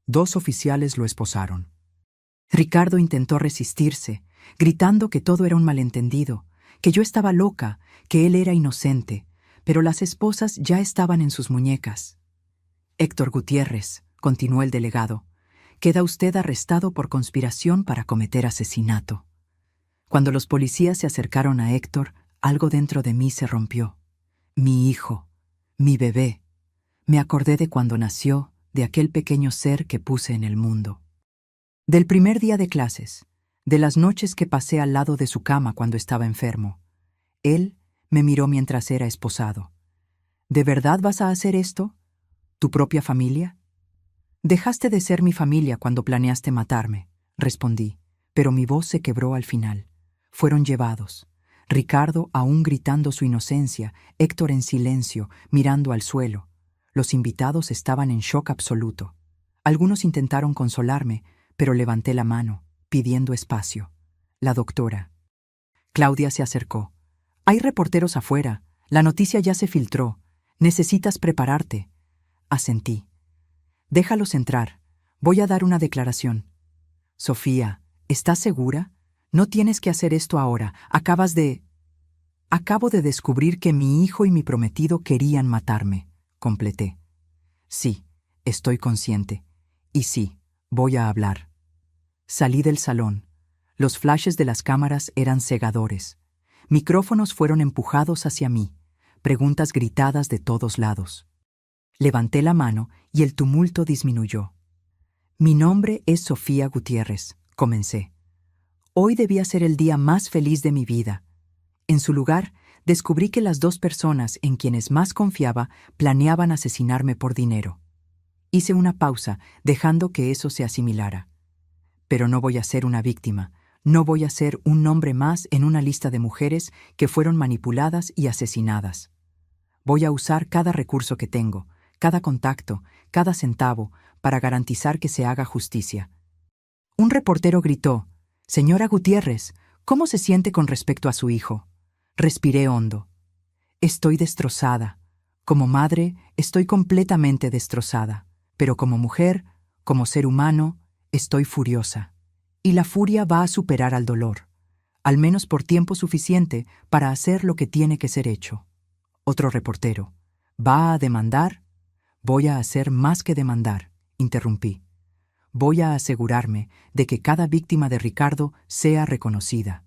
2 oficiales lo esposaron. Ricardo intentó resistirse, gritando que todo era un malentendido, que yo estaba loca, que él era inocente, pero las esposas ya estaban en sus muñecas. «Héctor Gutiérrez», continuó el delegado, «queda usted arrestado por conspiración para cometer asesinato». Cuando los policías se acercaron a Héctor, algo dentro de mí se rompió. Mi hijo, mi bebé. Me acordé de cuando nació, de aquel pequeño ser que puse en el mundo. Del primer día de clases, de las noches que pasé al lado de su cama cuando estaba enfermo. Él me miró mientras era esposado. «¿De verdad vas a hacer esto? ¿Tu propia familia?». «Dejaste de ser mi familia cuando planeaste matarme», respondí, pero mi voz se quebró al final. Fueron llevados. Ricardo aún gritando su inocencia, Héctor en silencio, mirando al suelo. Los invitados estaban en shock absoluto. Algunos intentaron consolarme, pero levanté la mano, pidiendo espacio. La doctora. Claudia se acercó. «Hay reporteros afuera. La noticia ya se filtró. Necesitas prepararte». Asentí. «Déjalos entrar. Voy a dar una declaración. Sofía, ¿estás segura? No tienes que hacer esto ahora. Acabo de descubrir que mi hijo y mi prometido querían matarme, completé. Sí, estoy consciente. Y sí, voy a hablar. Salí del salón. Los flashes de las cámaras eran cegadores. Micrófonos fueron empujados hacia mí, preguntas gritadas de todos lados. Levanté la mano y el tumulto disminuyó. Mi nombre es Sofía Gutiérrez, comencé. Hoy debía ser el día más feliz de mi vida. En su lugar, descubrí que las dos personas en quienes más confiaba planeaban asesinarme por dinero. Hice una pausa, dejando que eso se asimilara. Pero no voy a ser una víctima, no voy a ser un nombre más en una lista de mujeres que fueron manipuladas y asesinadas. Voy a usar cada recurso que tengo, cada contacto, cada centavo, para garantizar que se haga justicia. Un reportero gritó: «Señora Gutiérrez, ¿cómo se siente con respecto a su hijo?». Respiré hondo. Estoy destrozada. Como madre, estoy completamente destrozada. Pero como mujer, como ser humano, estoy furiosa. Y la furia va a superar al dolor, al menos por tiempo suficiente para hacer lo que tiene que ser hecho. Otro reportero: «¿Va a demandar?». «Voy a hacer más que demandar», interrumpí. «Voy a asegurarme de que cada víctima de Ricardo sea reconocida.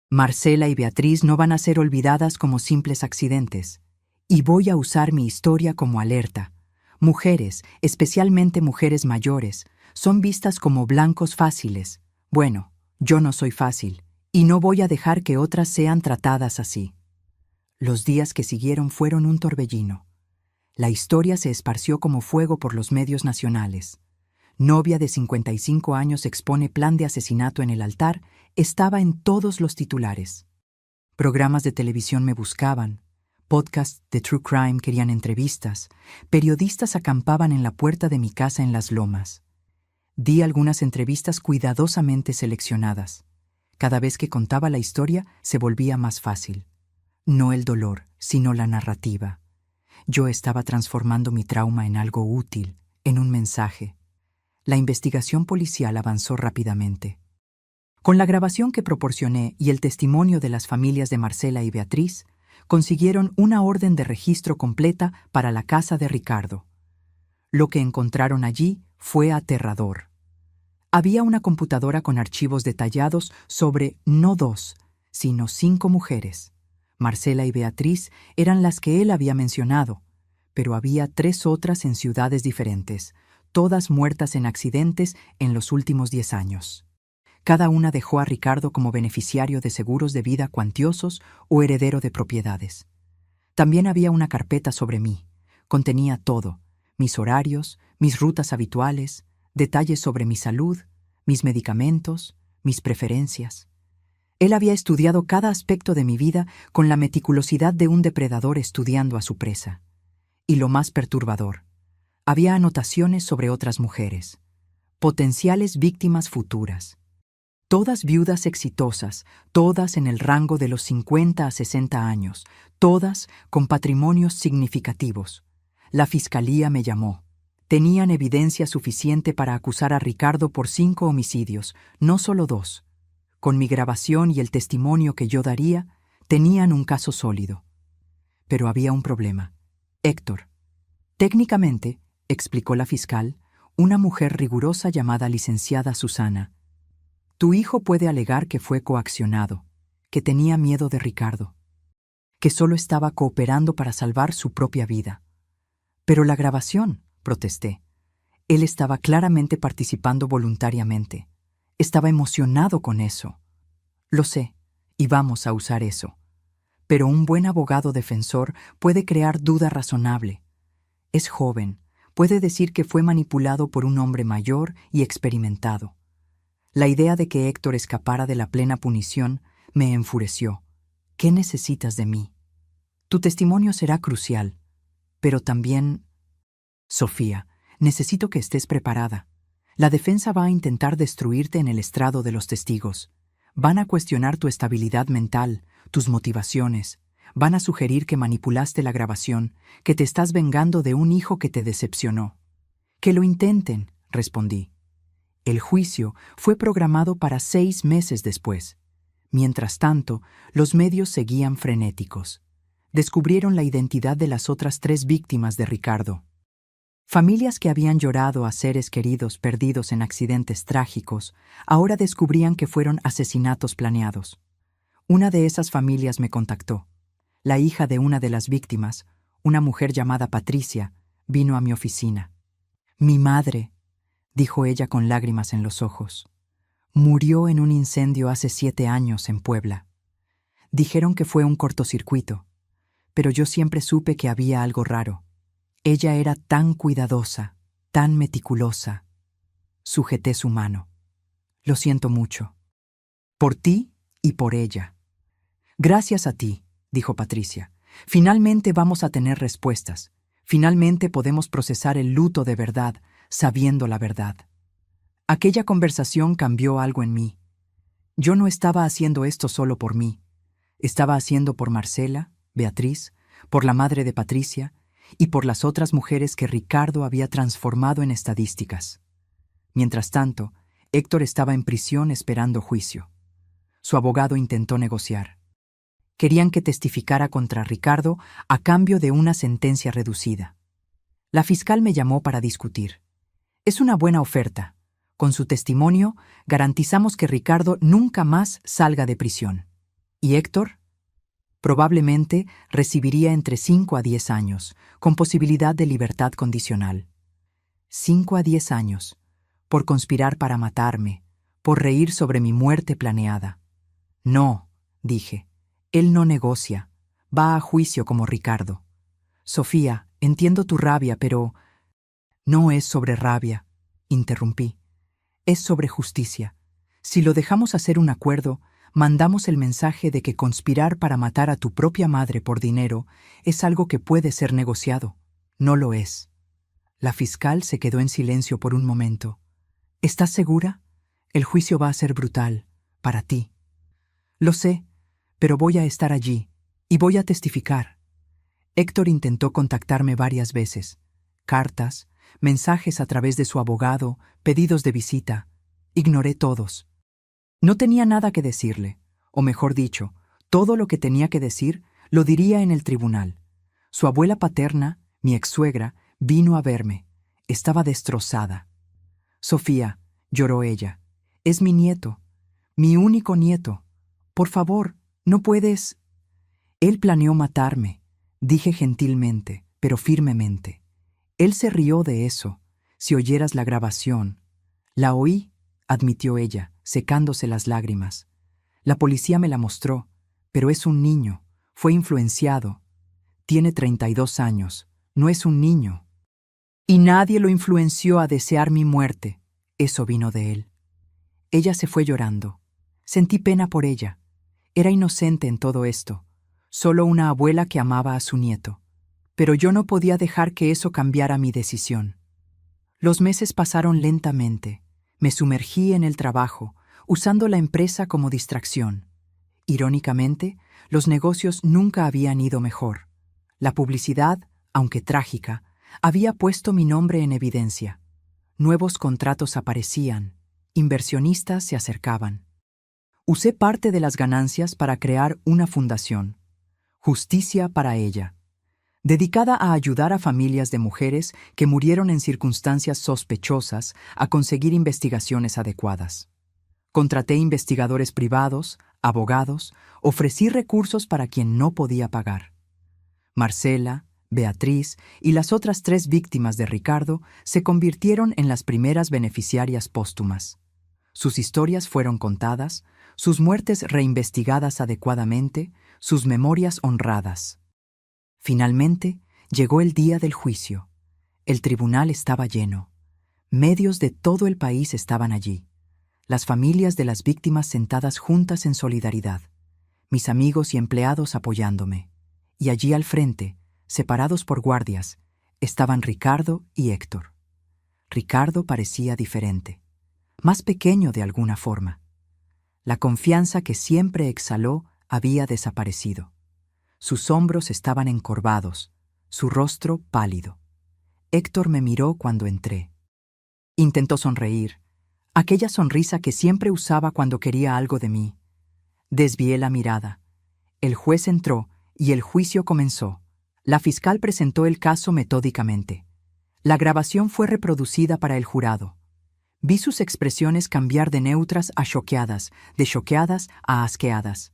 Marcela y Beatriz no van a ser olvidadas como simples accidentes. Y voy a usar mi historia como alerta. Mujeres, especialmente mujeres mayores, son vistas como blancos fáciles. Bueno, yo no soy fácil, y no voy a dejar que otras sean tratadas así». Los días que siguieron fueron un torbellino. La historia se esparció como fuego por los medios nacionales. Novia de 55 años expone plan de asesinato en el altar, estaba en todos los titulares. Programas de televisión me buscaban, podcasts de True Crime querían entrevistas, periodistas acampaban en la puerta de mi casa en Las Lomas. Di algunas entrevistas cuidadosamente seleccionadas. Cada vez que contaba la historia se volvía más fácil. No el dolor, sino la narrativa. Yo estaba transformando mi trauma en algo útil, en un mensaje. La investigación policial avanzó rápidamente. Con la grabación que proporcioné y el testimonio de las familias de Marcela y Beatriz, consiguieron una orden de registro completa para la casa de Ricardo. Lo que encontraron allí fue aterrador. Había una computadora con archivos detallados sobre no 2, sino 5 mujeres. Marcela y Beatriz eran las que él había mencionado, pero había 3 otras en ciudades diferentes, todas muertas en accidentes en los últimos 10 años. Cada una dejó a Ricardo como beneficiario de seguros de vida cuantiosos o heredero de propiedades. También había una carpeta sobre mí. Contenía todo: mis horarios, mis rutas habituales, detalles sobre mi salud, mis medicamentos, mis preferencias. Él había estudiado cada aspecto de mi vida con la meticulosidad de un depredador estudiando a su presa. Y lo más perturbador: había anotaciones sobre otras mujeres, potenciales víctimas futuras. Todas viudas exitosas, todas en el rango de los 50 a 60 años, todas con patrimonios significativos. La fiscalía me llamó. Tenían evidencia suficiente para acusar a Ricardo por 5 homicidios, no solo 2. Con mi grabación y el testimonio que yo daría, tenían un caso sólido. Pero había un problema: Héctor. Técnicamente, explicó la fiscal, una mujer rigurosa llamada licenciada Susana. Tu hijo puede alegar que fue coaccionado, que tenía miedo de Ricardo, que solo estaba cooperando para salvar su propia vida. Pero la grabación, protesté. Él estaba claramente participando voluntariamente. Estaba emocionado con eso. Lo sé, y vamos a usar eso. Pero un buen abogado defensor puede crear duda razonable. Es joven, puede decir que fue manipulado por un hombre mayor y experimentado. La idea de que Héctor escapara de la plena punición me enfureció. ¿Qué necesitas de mí? Tu testimonio será crucial, pero también... Sofía, necesito que estés preparada. La defensa va a intentar destruirte en el estrado de los testigos. Van a cuestionar tu estabilidad mental, tus motivaciones. Van a sugerir que manipulaste la grabación, que te estás vengando de un hijo que te decepcionó. Que lo intenten, respondí. El juicio fue programado para 6 meses después. Mientras tanto, los medios seguían frenéticos. Descubrieron la identidad de las otras 3 víctimas de Ricardo. Familias que habían llorado a seres queridos perdidos en accidentes trágicos, ahora descubrían que fueron asesinatos planeados. Una de esas familias me contactó. La hija de una de las víctimas, una mujer llamada Patricia, vino a mi oficina. «Mi madre», dijo ella con lágrimas en los ojos, «murió en un incendio hace 7 años en Puebla. Dijeron que fue un cortocircuito, pero yo siempre supe que había algo raro. Ella era tan cuidadosa, tan meticulosa». Sujeté su mano. «Lo siento mucho. Por ti y por ella». «Gracias a ti», dijo Patricia. «Finalmente vamos a tener respuestas. Finalmente podemos procesar el luto de verdad, sabiendo la verdad». Aquella conversación cambió algo en mí. Yo no estaba haciendo esto solo por mí. Estaba haciendo por Marcela, Beatriz, por la madre de Patricia y por las otras mujeres que Ricardo había transformado en estadísticas. Mientras tanto, Héctor estaba en prisión esperando juicio. Su abogado intentó negociar. Querían que testificara contra Ricardo a cambio de una sentencia reducida. La fiscal me llamó para discutir. «Es una buena oferta. Con su testimonio, garantizamos que Ricardo nunca más salga de prisión. ¿Y Héctor?» Probablemente recibiría entre 5 a 10 años, con posibilidad de libertad condicional. 5 a 10 años, por conspirar para matarme, por reír sobre mi muerte planeada. «No», dije, «él no negocia, va a juicio como Ricardo. Sofía, entiendo tu rabia, pero...» «No es sobre rabia», interrumpí. «Es sobre justicia. Si lo dejamos hacer un acuerdo, mandamos el mensaje de que conspirar para matar a tu propia madre por dinero es algo que puede ser negociado. No lo es». La fiscal se quedó en silencio por un momento. «¿Estás segura? El juicio va a ser brutal, para ti». «Lo sé, pero voy a estar allí, y voy a testificar». Héctor intentó contactarme varias veces. Cartas, mensajes a través de su abogado, pedidos de visita. Ignoré todos. No tenía nada que decirle, o mejor dicho, todo lo que tenía que decir lo diría en el tribunal. Su abuela paterna, mi ex-suegra, vino a verme. Estaba destrozada. «Sofía», lloró ella, «es mi nieto, mi único nieto. Por favor, no puedes...» «Él planeó matarme», dije gentilmente, pero firmemente. «Él se rió de eso. Si oyeras la grabación...» «La oí», admitió ella, secándose las lágrimas. «La policía me la mostró, pero es un niño, fue influenciado. Tiene 32 años, no es un niño. Y nadie lo influenció a desear mi muerte, eso vino de él». Ella se fue llorando. Sentí pena por ella. Era inocente en todo esto, solo una abuela que amaba a su nieto. Pero yo no podía dejar que eso cambiara mi decisión. Los meses pasaron lentamente. Me sumergí en el trabajo, usando la empresa como distracción. Irónicamente, los negocios nunca habían ido mejor. La publicidad, aunque trágica, había puesto mi nombre en evidencia. Nuevos contratos aparecían, inversionistas se acercaban. Usé parte de las ganancias para crear una fundación, Justicia para ella, dedicada a ayudar a familias de mujeres que murieron en circunstancias sospechosas a conseguir investigaciones adecuadas. Contraté investigadores privados, abogados, ofrecí recursos para quien no podía pagar. Marcela, Beatriz y las otras 3 víctimas de Ricardo se convirtieron en las primeras beneficiarias póstumas. Sus historias fueron contadas, sus muertes reinvestigadas adecuadamente, sus memorias honradas. Finalmente, llegó el día del juicio. El tribunal estaba lleno. Medios de todo el país estaban allí. Las familias de las víctimas sentadas juntas en solidaridad. Mis amigos y empleados apoyándome. Y allí al frente, separados por guardias, estaban Ricardo y Héctor. Ricardo parecía diferente, más pequeño de alguna forma. La confianza que siempre exhaló había desaparecido. Sus hombros estaban encorvados, su rostro pálido. Héctor me miró cuando entré. Intentó sonreír, aquella sonrisa que siempre usaba cuando quería algo de mí. Desvié la mirada. El juez entró y el juicio comenzó. La fiscal presentó el caso metódicamente. La grabación fue reproducida para el jurado. Vi sus expresiones cambiar de neutras a choqueadas, de choqueadas a asqueadas.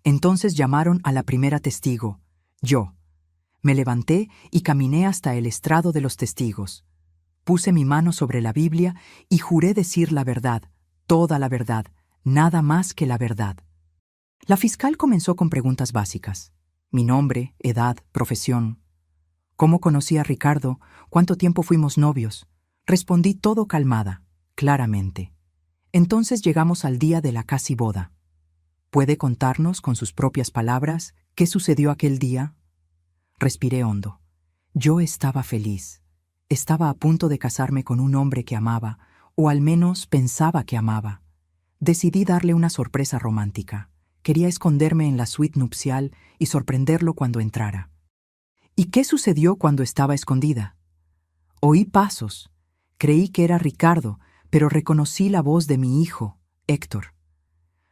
Entonces llamaron a la primera testigo, yo. Me levanté y caminé hasta el estrado de los testigos. Puse mi mano sobre la Biblia y juré decir la verdad, toda la verdad, nada más que la verdad. La fiscal comenzó con preguntas básicas. Mi nombre, edad, profesión. ¿Cómo conocí a Ricardo? ¿Cuánto tiempo fuimos novios? Respondí todo calmada, claramente. Entonces llegamos al día de la casi boda. ¿Puede contarnos, con sus propias palabras, qué sucedió aquel día? Respiré hondo. Yo estaba feliz. Estaba a punto de casarme con un hombre que amaba, o al menos pensaba que amaba. Decidí darle una sorpresa romántica. Quería esconderme en la suite nupcial y sorprenderlo cuando entrara. ¿Y qué sucedió cuando estaba escondida? Oí pasos. Creí que era Ricardo, pero reconocí la voz de mi hijo, Héctor.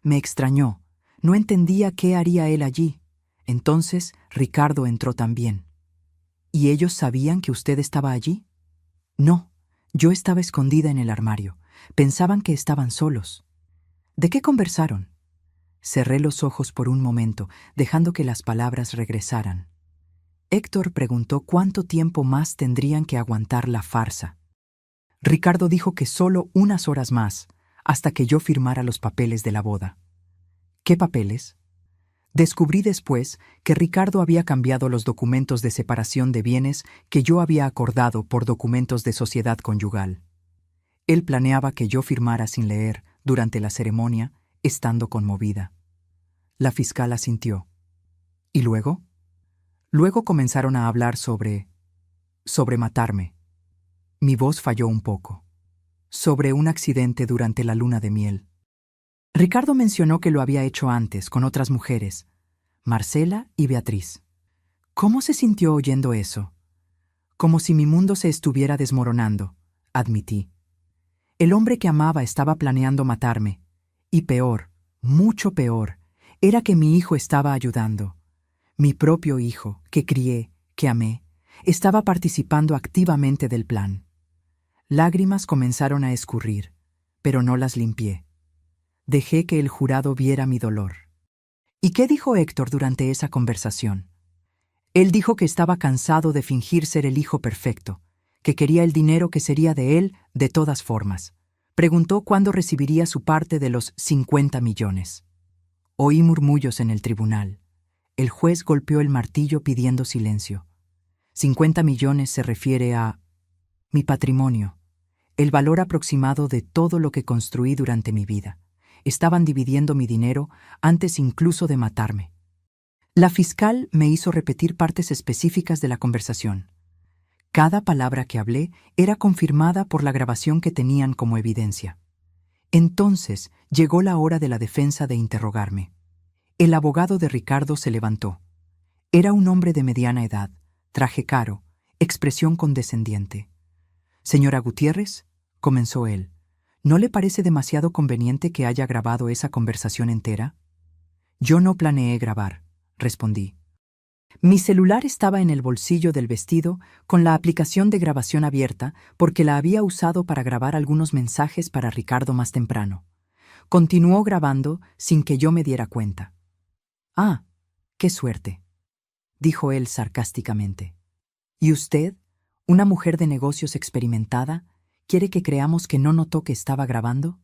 Me extrañó. No entendía qué haría él allí. Entonces Ricardo entró también. ¿Y ellos sabían que usted estaba allí? No, yo estaba escondida en el armario. Pensaban que estaban solos. ¿De qué conversaron? Cerré los ojos por un momento, dejando que las palabras regresaran. Héctor preguntó cuánto tiempo más tendrían que aguantar la farsa. Ricardo dijo que solo unas horas más, hasta que yo firmara los papeles de la boda. ¿Qué papeles? Descubrí después que Ricardo había cambiado los documentos de separación de bienes que yo había acordado por documentos de sociedad conyugal. Él planeaba que yo firmara sin leer, durante la ceremonia, estando conmovida. La fiscal asintió. ¿Y luego? Luego comenzaron a hablar sobre matarme. Mi voz falló un poco. Sobre un accidente durante la luna de miel. Ricardo mencionó que lo había hecho antes con otras mujeres, Marcela y Beatriz. ¿Cómo se sintió oyendo eso? Como si mi mundo se estuviera desmoronando, admití. El hombre que amaba estaba planeando matarme. Y peor, mucho peor, era que mi hijo estaba ayudando. Mi propio hijo, que crié, que amé, estaba participando activamente del plan. Lágrimas comenzaron a escurrir, pero no las limpié. Dejé que el jurado viera mi dolor. ¿Y qué dijo Héctor durante esa conversación? Él dijo que estaba cansado de fingir ser el hijo perfecto, que quería el dinero que sería de él de todas formas. Preguntó cuándo recibiría su parte de los 50 millones. Oí murmullos en el tribunal. El juez golpeó el martillo pidiendo silencio. 50 millones se refiere a mi patrimonio, el valor aproximado de todo lo que construí durante mi vida. Estaban dividiendo mi dinero antes incluso de matarme. La fiscal me hizo repetir partes específicas de la conversación. Cada palabra que hablé era confirmada por la grabación que tenían como evidencia. Entonces llegó la hora de la defensa de interrogarme. El abogado de Ricardo se levantó. Era un hombre de mediana edad, traje caro, expresión condescendiente. «Señora Gutiérrez», comenzó él, ¿no le parece demasiado conveniente que haya grabado esa conversación entera? Yo no planeé grabar, respondí. Mi celular estaba en el bolsillo del vestido con la aplicación de grabación abierta porque la había usado para grabar algunos mensajes para Ricardo más temprano. Continuó grabando sin que yo me diera cuenta. «Ah, qué suerte», dijo él sarcásticamente. «¿Y usted, una mujer de negocios experimentada, quiere que creamos que no notó que estaba grabando?»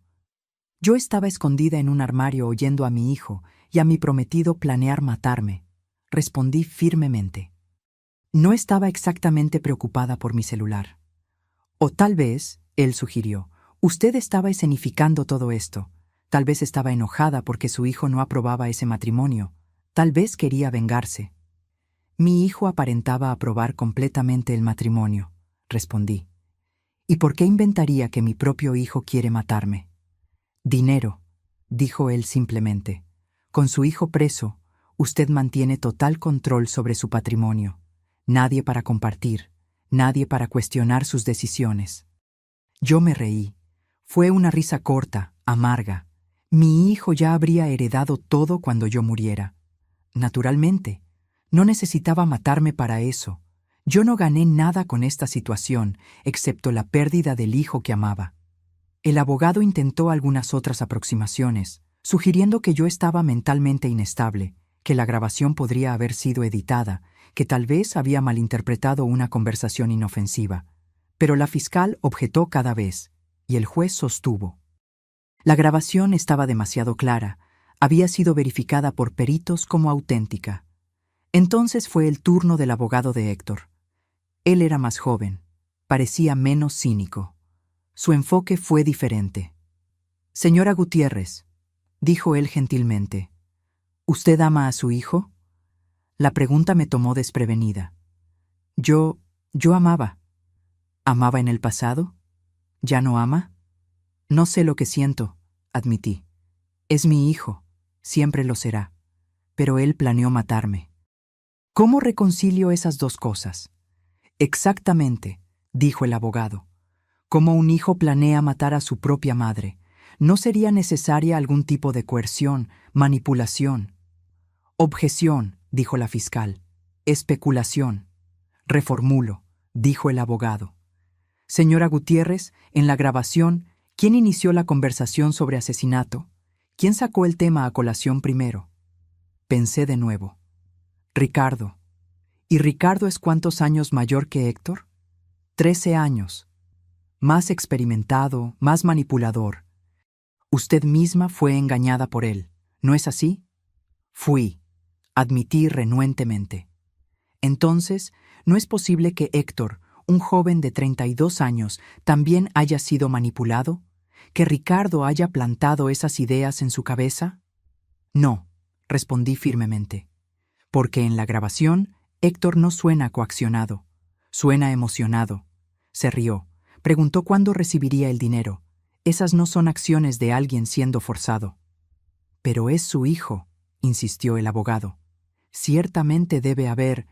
Yo estaba escondida en un armario oyendo a mi hijo y a mi prometido planear matarme. Respondí firmemente. No estaba exactamente preocupada por mi celular. O tal vez, él sugirió, usted estaba escenificando todo esto. Tal vez estaba enojada porque su hijo no aprobaba ese matrimonio. Tal vez quería vengarse. Mi hijo aparentaba aprobar completamente el matrimonio, respondí. ¿Y por qué inventaría que mi propio hijo quiere matarme? Dinero, dijo él simplemente. Con su hijo preso, usted mantiene total control sobre su patrimonio. Nadie para compartir, nadie para cuestionar sus decisiones. Yo me reí. Fue una risa corta, amarga. Mi hijo ya habría heredado todo cuando yo muriera. Naturalmente, no necesitaba matarme para eso. Yo no gané nada con esta situación, excepto la pérdida del hijo que amaba. El abogado intentó algunas otras aproximaciones, sugiriendo que yo estaba mentalmente inestable, que la grabación podría haber sido editada, que tal vez había malinterpretado una conversación inofensiva. Pero la fiscal objetó cada vez, y el juez sostuvo. La grabación estaba demasiado clara, había sido verificada por peritos como auténtica. Entonces fue el turno del abogado de Héctor. Él era más joven, parecía menos cínico. Su enfoque fue diferente. «Señora Gutiérrez», dijo él gentilmente, «¿usted ama a su hijo?» La pregunta me tomó desprevenida. Yo amaba. ¿Amaba en el pasado? ¿Ya no ama? No sé lo que siento, admití. Es mi hijo, siempre lo será. Pero él planeó matarme. ¿Cómo reconcilio esas dos cosas? Exactamente, dijo el abogado. Como un hijo planea matar a su propia madre, ¿no sería necesaria algún tipo de coerción, manipulación? Objeción, dijo la fiscal. Especulación. Reformulo, dijo el abogado. Señora Gutiérrez, en la grabación, ¿quién inició la conversación sobre asesinato? ¿Quién sacó el tema a colación primero? Pensé de nuevo. Ricardo. ¿Y Ricardo es cuántos años mayor que Héctor? 13 años. Más experimentado, más manipulador. Usted misma fue engañada por él, ¿no es así? Fui, admití renuentemente. Entonces, ¿no es posible que Héctor, un joven de 32 años, también haya sido manipulado? ¿Que Ricardo haya plantado esas ideas en su cabeza? No, respondí firmemente. Porque en la grabación, Héctor no suena coaccionado, suena emocionado. Se rió, preguntó cuándo recibiría el dinero. Esas no son acciones de alguien siendo forzado. Pero es su hijo, insistió el abogado. Ciertamente debe haber...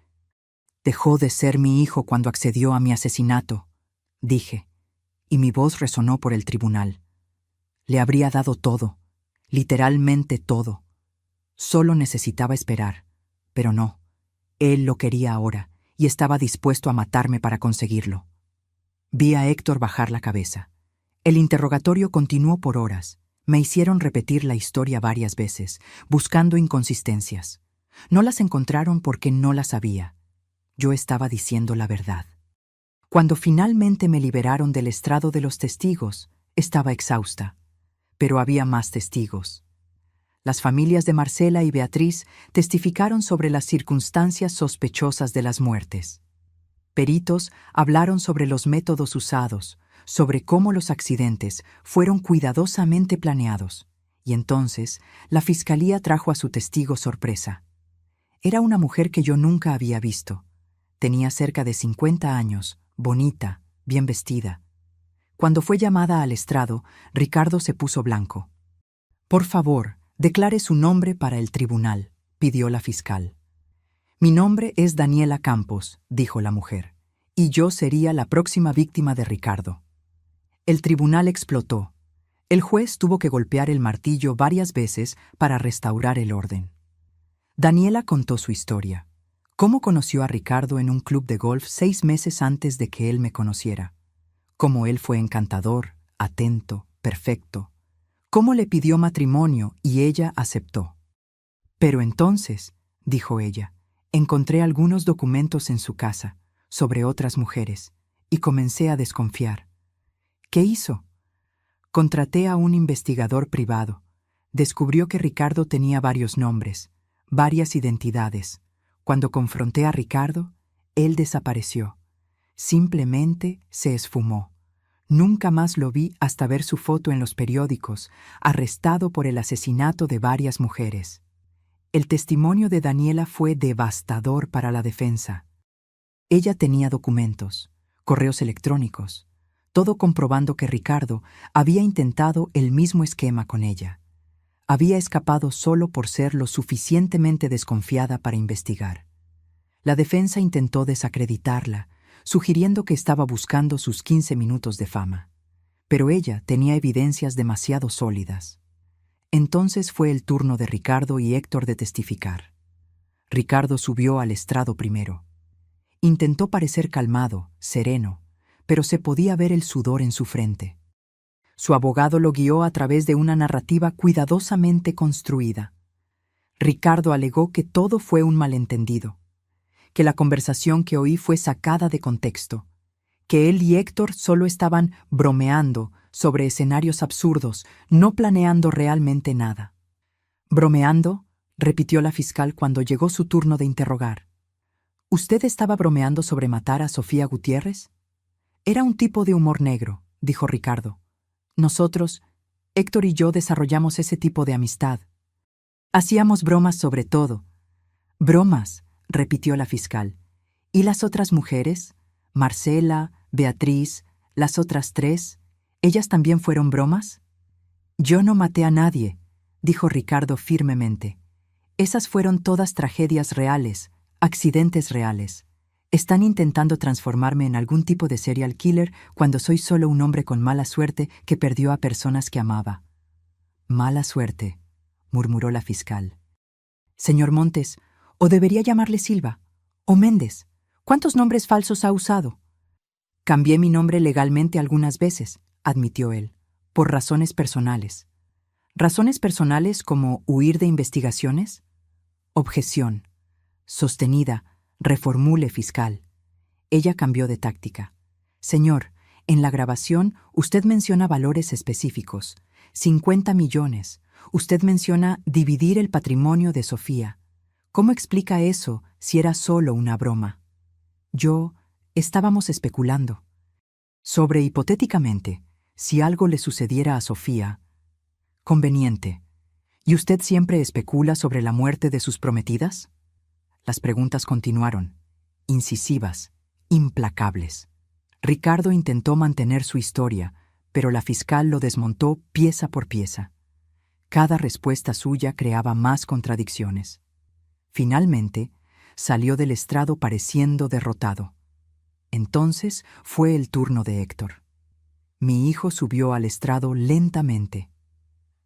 Dejó de ser mi hijo cuando accedió a mi asesinato, dije, y mi voz resonó por el tribunal. Le habría dado todo, literalmente todo. Solo necesitaba esperar, pero no. Él lo quería ahora, y estaba dispuesto a matarme para conseguirlo. Vi a Héctor bajar la cabeza. El interrogatorio continuó por horas. Me hicieron repetir la historia varias veces, buscando inconsistencias. No las encontraron porque no las sabía. Yo estaba diciendo la verdad. Cuando finalmente me liberaron del estrado de los testigos, estaba exhausta. Pero había más testigos. Las familias de Marcela y Beatriz testificaron sobre las circunstancias sospechosas de las muertes. Peritos hablaron sobre los métodos usados, sobre cómo los accidentes fueron cuidadosamente planeados. Y entonces, la fiscalía trajo a su testigo sorpresa. Era una mujer que yo nunca había visto. Tenía cerca de 50 años, bonita, bien vestida. Cuando fue llamada al estrado, Ricardo se puso blanco. «Por favor, declare su nombre para el tribunal», pidió la fiscal. «Mi nombre es Daniela Campos», dijo la mujer, «y yo sería la próxima víctima de Ricardo». El tribunal explotó. El juez tuvo que golpear el martillo varias veces para restaurar el orden. Daniela contó su historia. Cómo conoció a Ricardo en un club de golf 6 meses antes de que él me conociera. Cómo él fue encantador, atento, perfecto. Cómo le pidió matrimonio y ella aceptó. «Pero entonces», dijo ella, «encontré algunos documentos en su casa, sobre otras mujeres, y comencé a desconfiar». «¿Qué hizo?» «Contraté a un investigador privado. Descubrió que Ricardo tenía varios nombres, varias identidades. Cuando confronté a Ricardo, él desapareció. Simplemente se esfumó. Nunca más lo vi hasta ver su foto en los periódicos, arrestado por el asesinato de varias mujeres». El testimonio de Daniela fue devastador para la defensa. Ella tenía documentos, correos electrónicos, todo comprobando que Ricardo había intentado el mismo esquema con ella. Había escapado solo por ser lo suficientemente desconfiada para investigar. La defensa intentó desacreditarla, sugiriendo que estaba buscando sus 15 minutos de fama. pero ella tenía evidencias demasiado sólidas. Entonces fue el turno de Ricardo y Héctor de testificar. Ricardo subió al estrado primero. Intentó parecer calmado, sereno, pero se podía ver el sudor en su frente. Su abogado lo guió a través de una narrativa cuidadosamente construida. Ricardo alegó que todo fue un malentendido, que la conversación que oí fue sacada de contexto, que él y Héctor solo estaban bromeando sobre escenarios absurdos, no planeando realmente nada. ¿Bromeando?, repitió la fiscal cuando llegó su turno de interrogar. ¿Usted estaba bromeando sobre matar a Sofía Gutiérrez? Era un tipo de humor negro, dijo Ricardo. Nosotros, Héctor y yo, desarrollamos ese tipo de amistad. Hacíamos bromas sobre todo. Bromas, repitió la fiscal. ¿Y las otras mujeres? Marcela, Beatriz, las otras 3, ¿ellas también fueron bromas? Yo no maté a nadie, dijo Ricardo firmemente. Esas fueron todas tragedias reales, accidentes reales. Están intentando transformarme en algún tipo de serial killer cuando soy solo un hombre con mala suerte que perdió a personas que amaba. Mala suerte, murmuró la fiscal. Señor Montes, o debería llamarle Silva, o Méndez. ¿Cuántos nombres falsos ha usado? Cambié mi nombre legalmente algunas veces, admitió él, por razones personales. ¿Razones personales como huir de investigaciones? Objeción. Sostenida, reformule, fiscal. Ella cambió de táctica. Señor, en la grabación usted menciona valores específicos. 50 millones. Usted menciona dividir el patrimonio de Sofía. ¿Cómo explica eso si era solo una broma? Estábamos especulando. Sobre hipotéticamente, si algo le sucediera a Sofía. Conveniente. ¿Y usted siempre especula sobre la muerte de sus prometidas? Las preguntas continuaron, incisivas, implacables. Ricardo intentó mantener su historia, pero la fiscal lo desmontó pieza por pieza. Cada respuesta suya creaba más contradicciones. Finalmente, salió del estrado pareciendo derrotado. Entonces fue el turno de Héctor. Mi hijo subió al estrado lentamente.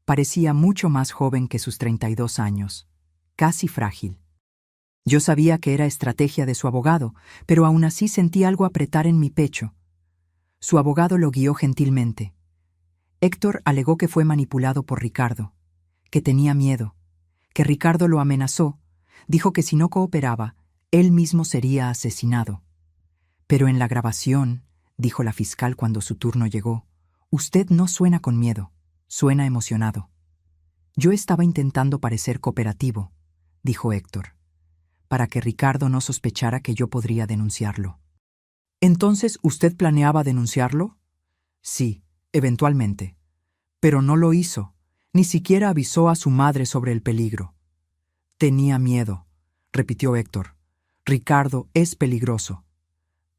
Parecía mucho más joven que sus 32 años, casi frágil. Yo sabía que era estrategia de su abogado, pero aún así sentí algo apretar en mi pecho. Su abogado lo guió gentilmente. Héctor alegó que fue manipulado por Ricardo, que tenía miedo, que Ricardo lo amenazó, dijo que si no cooperaba, él mismo sería asesinado. Pero en la grabación, dijo la fiscal cuando su turno llegó, usted no suena con miedo, suena emocionado. Yo estaba intentando parecer cooperativo, dijo Héctor, para que Ricardo no sospechara que yo podría denunciarlo. ¿Entonces usted planeaba denunciarlo? Sí, eventualmente. Pero no lo hizo, ni siquiera avisó a su madre sobre el peligro. Tenía miedo, repitió Héctor. Ricardo es peligroso.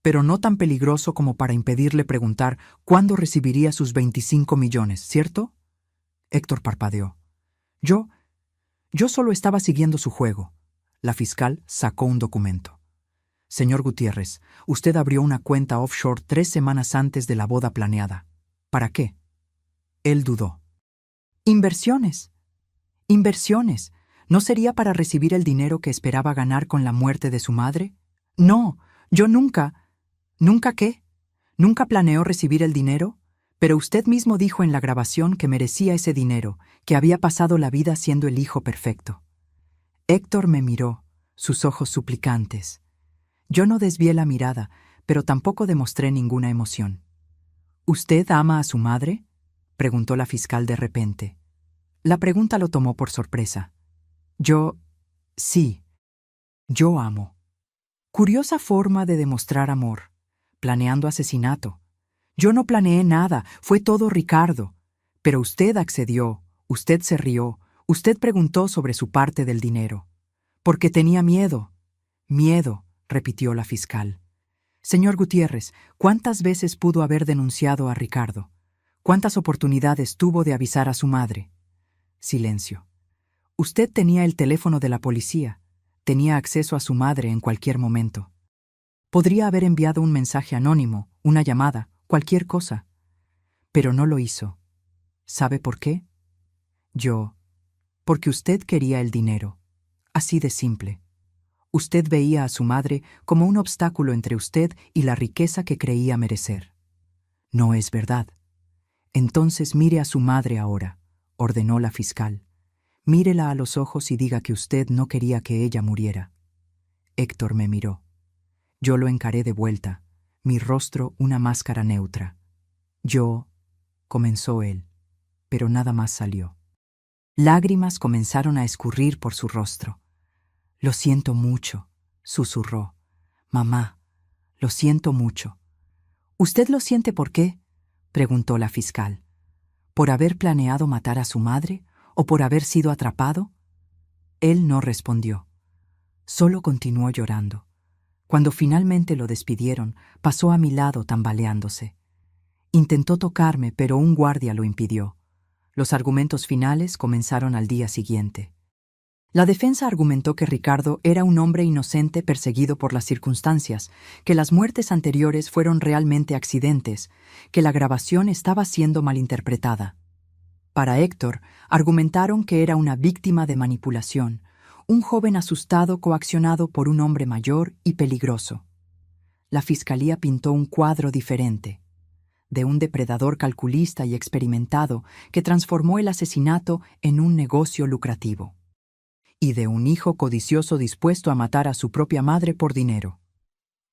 Pero no tan peligroso como para impedirle preguntar cuándo recibiría sus 25 millones, ¿cierto? Héctor parpadeó. Yo solo estaba siguiendo su juego. La fiscal sacó un documento. Señor Gutiérrez, usted abrió una cuenta offshore 3 semanas antes de la boda planeada. ¿Para qué? Él dudó. Inversiones. Inversiones. ¿No sería para recibir el dinero que esperaba ganar con la muerte de su madre? No, yo nunca... ¿Nunca qué? ¿Nunca planeó recibir el dinero? Pero usted mismo dijo en la grabación que merecía ese dinero, que había pasado la vida siendo el hijo perfecto. Héctor me miró, sus ojos suplicantes. Yo no desvié la mirada, pero tampoco demostré ninguna emoción. ¿Usted ama a su madre?, preguntó la fiscal de repente. La pregunta lo tomó por sorpresa. Sí, yo amo. Curiosa forma de demostrar amor. Planeando asesinato. Yo no planeé nada, fue todo Ricardo. Pero usted accedió, usted se rió, usted preguntó sobre su parte del dinero. Porque tenía miedo. Miedo, repitió la fiscal. Señor Gutiérrez, ¿cuántas veces pudo haber denunciado a Ricardo? ¿Cuántas oportunidades tuvo de avisar a su madre? Silencio. Usted tenía el teléfono de la policía. Tenía acceso a su madre en cualquier momento. Podría haber enviado un mensaje anónimo, una llamada, cualquier cosa. Pero no lo hizo. ¿Sabe por qué? Porque usted quería el dinero. Así de simple. Usted veía a su madre como un obstáculo entre usted y la riqueza que creía merecer. No es verdad. Entonces mire a su madre ahora, ordenó la fiscal. Mírela a los ojos y diga que usted no quería que ella muriera. Héctor me miró. Yo lo encaré de vuelta, mi rostro una máscara neutra. Comenzó él, pero nada más salió. Lágrimas comenzaron a escurrir por su rostro. Lo siento mucho, susurró. Mamá, lo siento mucho. ¿Usted lo siente por qué? Preguntó la fiscal. ¿Por haber planeado matar a su madre o por haber sido atrapado? Él no respondió. Solo continuó llorando. Cuando finalmente lo despidieron, pasó a mi lado tambaleándose. Intentó tocarme, pero un guardia lo impidió. Los argumentos finales comenzaron al día siguiente. La defensa argumentó que Ricardo era un hombre inocente perseguido por las circunstancias, que las muertes anteriores fueron realmente accidentes, que la grabación estaba siendo malinterpretada. Para Héctor, argumentaron que era una víctima de manipulación, un joven asustado coaccionado por un hombre mayor y peligroso. La fiscalía pintó un cuadro diferente, de un depredador calculista y experimentado que transformó el asesinato en un negocio lucrativo, y de un hijo codicioso dispuesto a matar a su propia madre por dinero.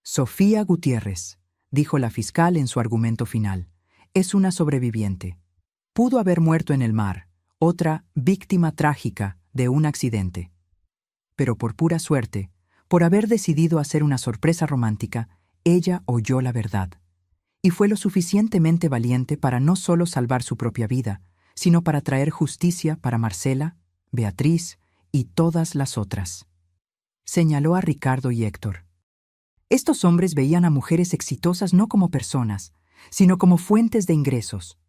Sofía Gutiérrez, dijo la fiscal en su argumento final, es una sobreviviente. Pudo haber muerto en el mar, otra víctima trágica de un accidente. Pero por pura suerte, por haber decidido hacer una sorpresa romántica, ella oyó la verdad. Y fue lo suficientemente valiente para no solo salvar su propia vida, sino para traer justicia para Marcela, Beatriz y todas las otras. Señaló a Ricardo y Héctor. Estos hombres veían a mujeres exitosas no como personas, sino como fuentes de ingresos,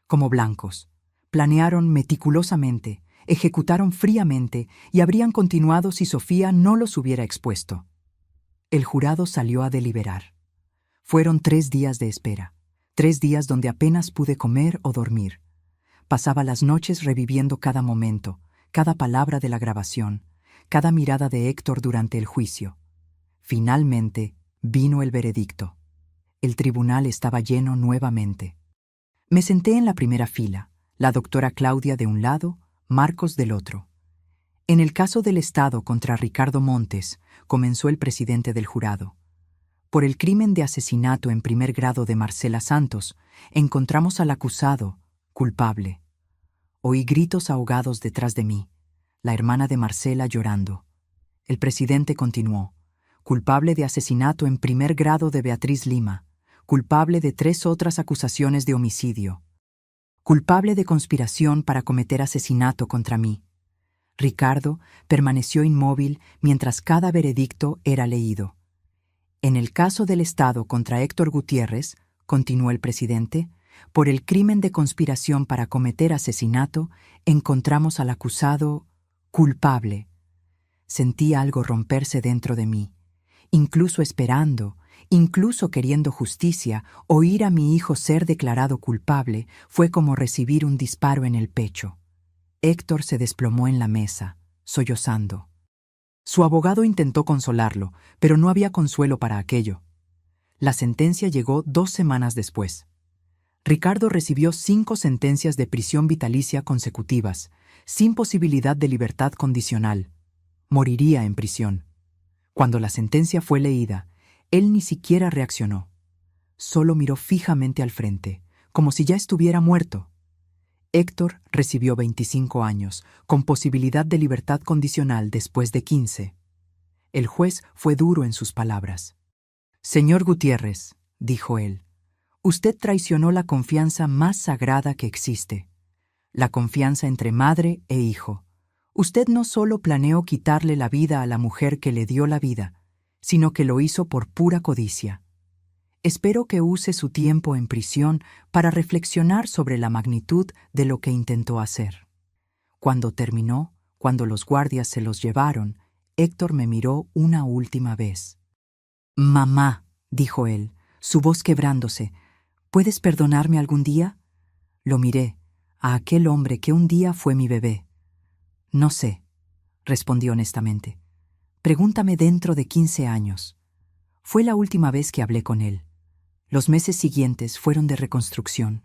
como blancos. Planearon meticulosamente, ejecutaron fríamente y habrían continuado si Sofía no los hubiera expuesto. El jurado salió a deliberar. Fueron 3 días de espera, 3 días donde apenas pude comer o dormir. Pasaba las noches reviviendo cada momento, cada palabra de la grabación, cada mirada de Héctor durante el juicio. Finalmente, vino el veredicto. El tribunal estaba lleno nuevamente. Me senté en la primera fila, la doctora Claudia de un lado, Marcos del otro. En el caso del Estado contra Ricardo Montes, comenzó el presidente del jurado. Por el crimen de asesinato en primer grado de Marcela Santos, encontramos al acusado, culpable. Oí gritos ahogados detrás de mí, la hermana de Marcela llorando. El presidente continuó, culpable de asesinato en primer grado de Beatriz Lima, culpable de 3 otras acusaciones de homicidio, culpable de conspiración para cometer asesinato contra mí. Ricardo permaneció inmóvil mientras cada veredicto era leído. En el caso del Estado contra Héctor Gutiérrez, continuó el presidente, por el crimen de conspiración para cometer asesinato, encontramos al acusado culpable. Sentí algo romperse dentro de mí. Incluso esperando, incluso queriendo justicia, oír a mi hijo ser declarado culpable fue como recibir un disparo en el pecho. Héctor se desplomó en la mesa, sollozando. Su abogado intentó consolarlo, pero no había consuelo para aquello. La sentencia llegó 2 semanas después. Ricardo recibió 5 sentencias de prisión vitalicia consecutivas, sin posibilidad de libertad condicional. Moriría en prisión. Cuando la sentencia fue leída, él ni siquiera reaccionó. Solo miró fijamente al frente, como si ya estuviera muerto. Héctor recibió 25 años, con posibilidad de libertad condicional después de 15. El juez fue duro en sus palabras. «Señor Gutiérrez», dijo él, «usted traicionó la confianza más sagrada que existe, la confianza entre madre e hijo. Usted no solo planeó quitarle la vida a la mujer que le dio la vida, sino que lo hizo por pura codicia. Espero que use su tiempo en prisión para reflexionar sobre la magnitud de lo que intentó hacer». Cuando terminó, cuando los guardias se los llevaron, Héctor me miró una última vez. «Mamá», dijo él, su voz quebrándose, «¿puedes perdonarme algún día? Lo miré, a aquel hombre que un día fue mi bebé. No sé, respondí honestamente. Pregúntame dentro de 15 años. Fue la última vez que hablé con él. Los meses siguientes fueron de reconstrucción.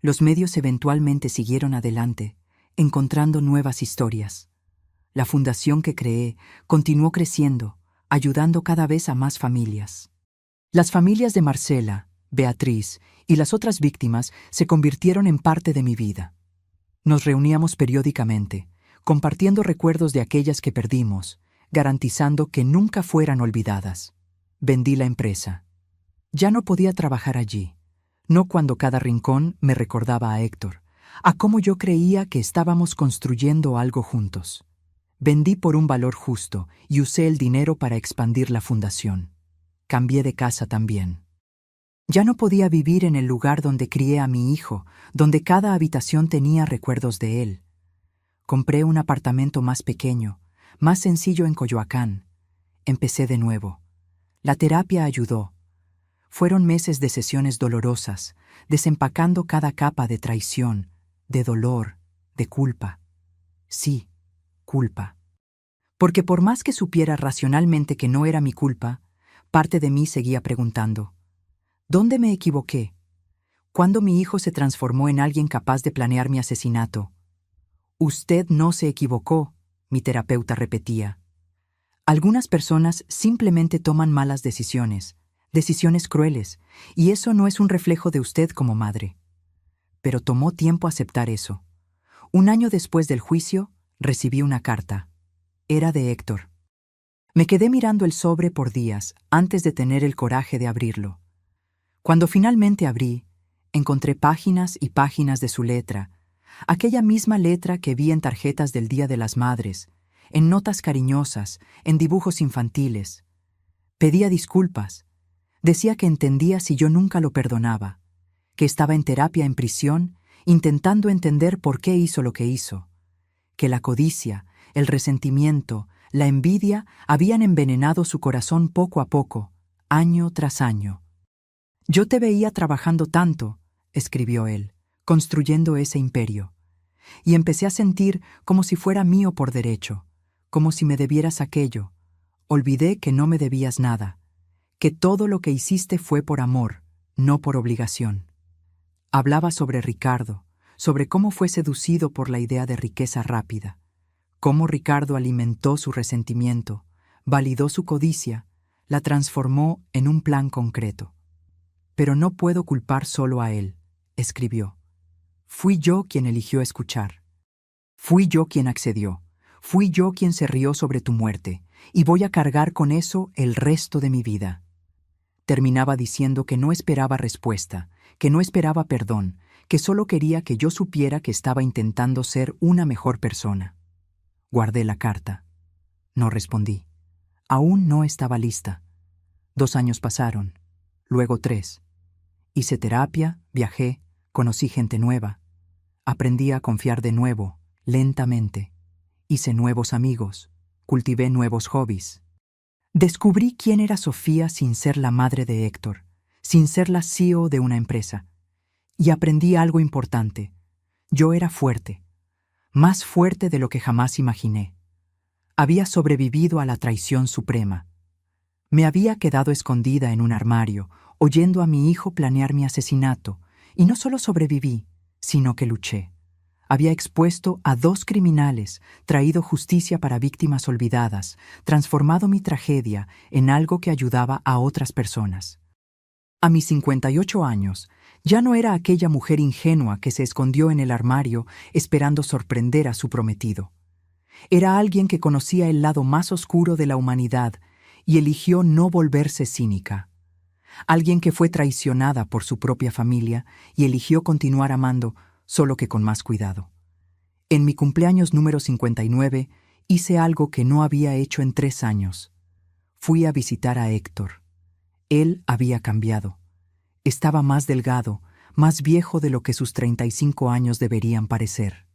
Los medios eventualmente siguieron adelante, encontrando nuevas historias. La fundación que creé continuó creciendo, ayudando cada vez a más familias. Las familias de Marcela, Beatriz y las otras víctimas se convirtieron en parte de mi vida. Nos reuníamos periódicamente, compartiendo recuerdos de aquellas que perdimos, garantizando que nunca fueran olvidadas. Vendí la empresa. Ya no podía trabajar allí, no cuando cada rincón me recordaba a Héctor, a cómo yo creía que estábamos construyendo algo juntos. Vendí por un valor justo y usé el dinero para expandir la fundación. Cambié de casa también. Ya no podía vivir en el lugar donde crié a mi hijo, donde cada habitación tenía recuerdos de él. Compré un apartamento más pequeño, más sencillo en Coyoacán. Empecé de nuevo. La terapia ayudó. Fueron meses de sesiones dolorosas, desempacando cada capa de traición, de dolor, de culpa. Sí, culpa. Porque por más que supiera racionalmente que no era mi culpa, parte de mí seguía preguntando, ¿dónde me equivoqué? ¿Cuándo mi hijo se transformó en alguien capaz de planear mi asesinato? Usted no se equivocó, mi terapeuta repetía. Algunas personas simplemente toman malas decisiones, decisiones crueles, y eso no es un reflejo de usted como madre. Pero tomó tiempo aceptar eso. Un año después del juicio, recibí una carta. Era de Héctor. Me quedé mirando el sobre por días antes de tener el coraje de abrirlo. Cuando finalmente abrí, encontré páginas y páginas de su letra, aquella misma letra que vi en tarjetas del Día de las Madres, en notas cariñosas, en dibujos infantiles. Pedía disculpas. Decía que entendía si yo nunca lo perdonaba, que estaba en terapia en prisión, intentando entender por qué hizo lo que hizo, que la codicia, el resentimiento, la envidia habían envenenado su corazón poco a poco, año tras año. Yo te veía trabajando tanto, escribió él, construyendo ese imperio, y empecé a sentir como si fuera mío por derecho, como si me debieras aquello. Olvidé que no me debías nada, que todo lo que hiciste fue por amor, no por obligación. Hablaba sobre Ricardo, sobre cómo fue seducido por la idea de riqueza rápida, cómo Ricardo alimentó su resentimiento, validó su codicia, la transformó en un plan concreto. Pero no puedo culpar solo a él, escribió. Fui yo quien eligió escuchar. Fui yo quien accedió. Fui yo quien se rió sobre tu muerte, y voy a cargar con eso el resto de mi vida. Terminaba diciendo que no esperaba respuesta, que no esperaba perdón, que solo quería que yo supiera que estaba intentando ser una mejor persona. Guardé la carta. No respondí. Aún no estaba lista. 2 años pasaron, luego 3. Hice terapia, viajé, conocí gente nueva. Aprendí a confiar de nuevo, lentamente. Hice nuevos amigos, cultivé nuevos hobbies. Descubrí quién era Sofía sin ser la madre de Héctor, sin ser la CEO de una empresa. Y aprendí algo importante. Yo era fuerte, más fuerte de lo que jamás imaginé. Había sobrevivido a la traición suprema. Me había quedado escondida en un armario, oyendo a mi hijo planear mi asesinato, y no solo sobreviví, sino que luché. Había expuesto a 2 criminales, traído justicia para víctimas olvidadas, transformado mi tragedia en algo que ayudaba a otras personas. A mis 58 años, ya no era aquella mujer ingenua que se escondió en el armario esperando sorprender a su prometido. Era alguien que conocía el lado más oscuro de la humanidad y eligió no volverse cínica. Alguien que fue traicionada por su propia familia y eligió continuar amando, solo que con más cuidado. En mi cumpleaños número 59 hice algo que no había hecho en 3 años. Fui a visitar a Héctor. Él había cambiado. Estaba más delgado, más viejo de lo que sus 35 años deberían parecer.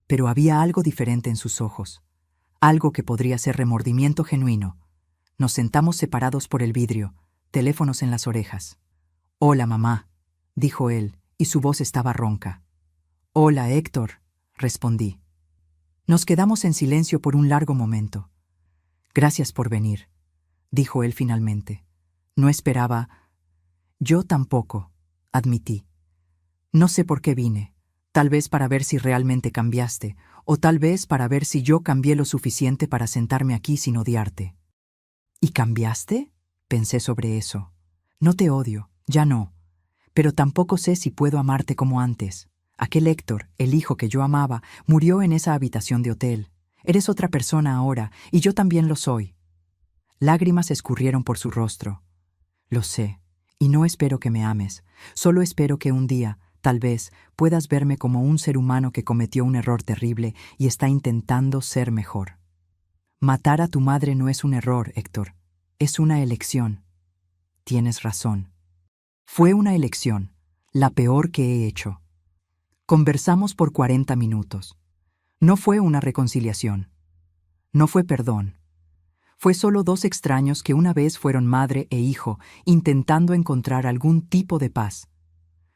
Pero había algo diferente en sus ojos, algo que podría ser remordimiento genuino. Nos sentamos separados por el vidrio, teléfonos en las orejas. «Hola, mamá», dijo él, y su voz estaba ronca. «Hola, Héctor», respondí. Nos quedamos en silencio por un largo momento. «Gracias por venir», dijo él finalmente. «No esperaba». «Yo tampoco», admití. «No sé por qué vine. Tal vez para ver si realmente cambiaste, o tal vez para ver si yo cambié lo suficiente para sentarme aquí sin odiarte». «¿Y cambiaste?», pensé sobre eso. «No te odio, ya no. Pero tampoco sé si puedo amarte como antes. Aquel Héctor, el hijo que yo amaba, murió en esa habitación de hotel. Eres otra persona ahora, y yo también lo soy». Lágrimas escurrieron por su rostro. «Lo sé, y no espero que me ames. Solo espero que un día, tal vez, puedas verme como un ser humano que cometió un error terrible y está intentando ser mejor». «Matar a tu madre no es un error, Héctor. Es una elección». «Tienes razón. Fue una elección, la peor que he hecho». Conversamos por 40 minutos. No fue una reconciliación. No fue perdón. Fue solo dos extraños que una vez fueron madre e hijo intentando encontrar algún tipo de paz.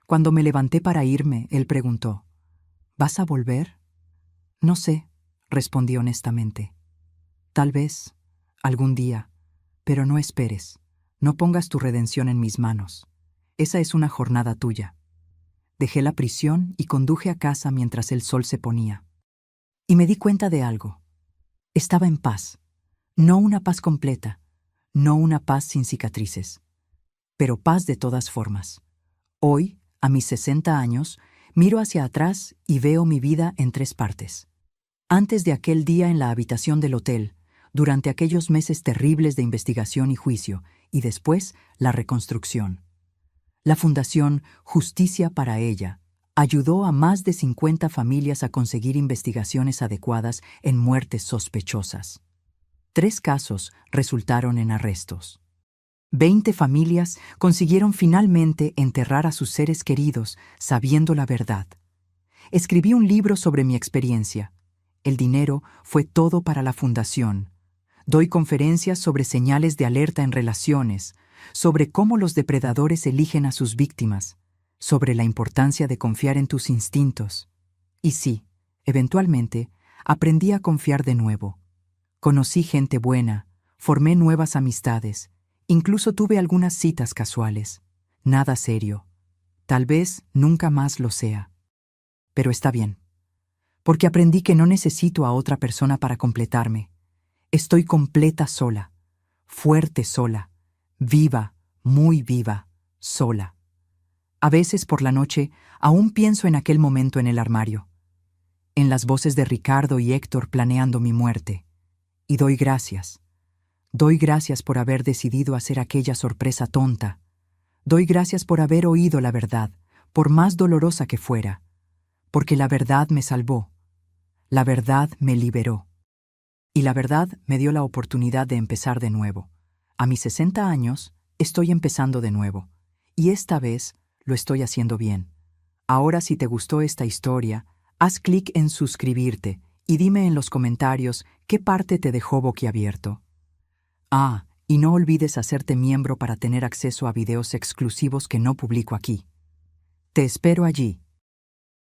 Cuando me levanté para irme, él preguntó, «¿Vas a volver?». «No sé», respondí honestamente. «Tal vez, algún día, pero no esperes. No pongas tu redención en mis manos. Esa es una jornada tuya». Dejé la prisión y conduje a casa mientras el sol se ponía. Y me di cuenta de algo. Estaba en paz. No una paz completa, no una paz sin cicatrices, pero paz de todas formas. Hoy, a mis 60 años, miro hacia atrás y veo mi vida en 3 partes. Antes de aquel día en la habitación del hotel, durante aquellos meses terribles de investigación y juicio, y después la reconstrucción. La Fundación Justicia para Ella ayudó a más de 50 familias a conseguir investigaciones adecuadas en muertes sospechosas. 3 casos resultaron en arrestos. 20 familias consiguieron finalmente enterrar a sus seres queridos sabiendo la verdad. Escribí un libro sobre mi experiencia. El dinero fue todo para la fundación. Doy conferencias sobre señales de alerta en relaciones, sobre cómo los depredadores eligen a sus víctimas, sobre la importancia de confiar en tus instintos. Y sí, eventualmente, aprendí a confiar de nuevo. Conocí gente buena, formé nuevas amistades, incluso tuve algunas citas casuales. Nada serio. Tal vez nunca más lo sea. Pero está bien, porque aprendí que no necesito a otra persona para completarme. Estoy completa sola, fuerte sola, viva, muy viva, sola. A veces por la noche aún pienso en aquel momento en el armario, en las voces de Ricardo y Héctor planeando mi muerte, y doy gracias. Doy gracias por haber decidido hacer aquella sorpresa tonta. Doy gracias por haber oído la verdad, por más dolorosa que fuera, porque la verdad me salvó, la verdad me liberó. Y la verdad me dio la oportunidad de empezar de nuevo. A mis 60 años, estoy empezando de nuevo. Y esta vez lo estoy haciendo bien. Ahora, si te gustó esta historia, haz clic en suscribirte y dime en los comentarios qué parte te dejó boquiabierto. Y no olvides hacerte miembro para tener acceso a videos exclusivos que no publico aquí. Te espero allí.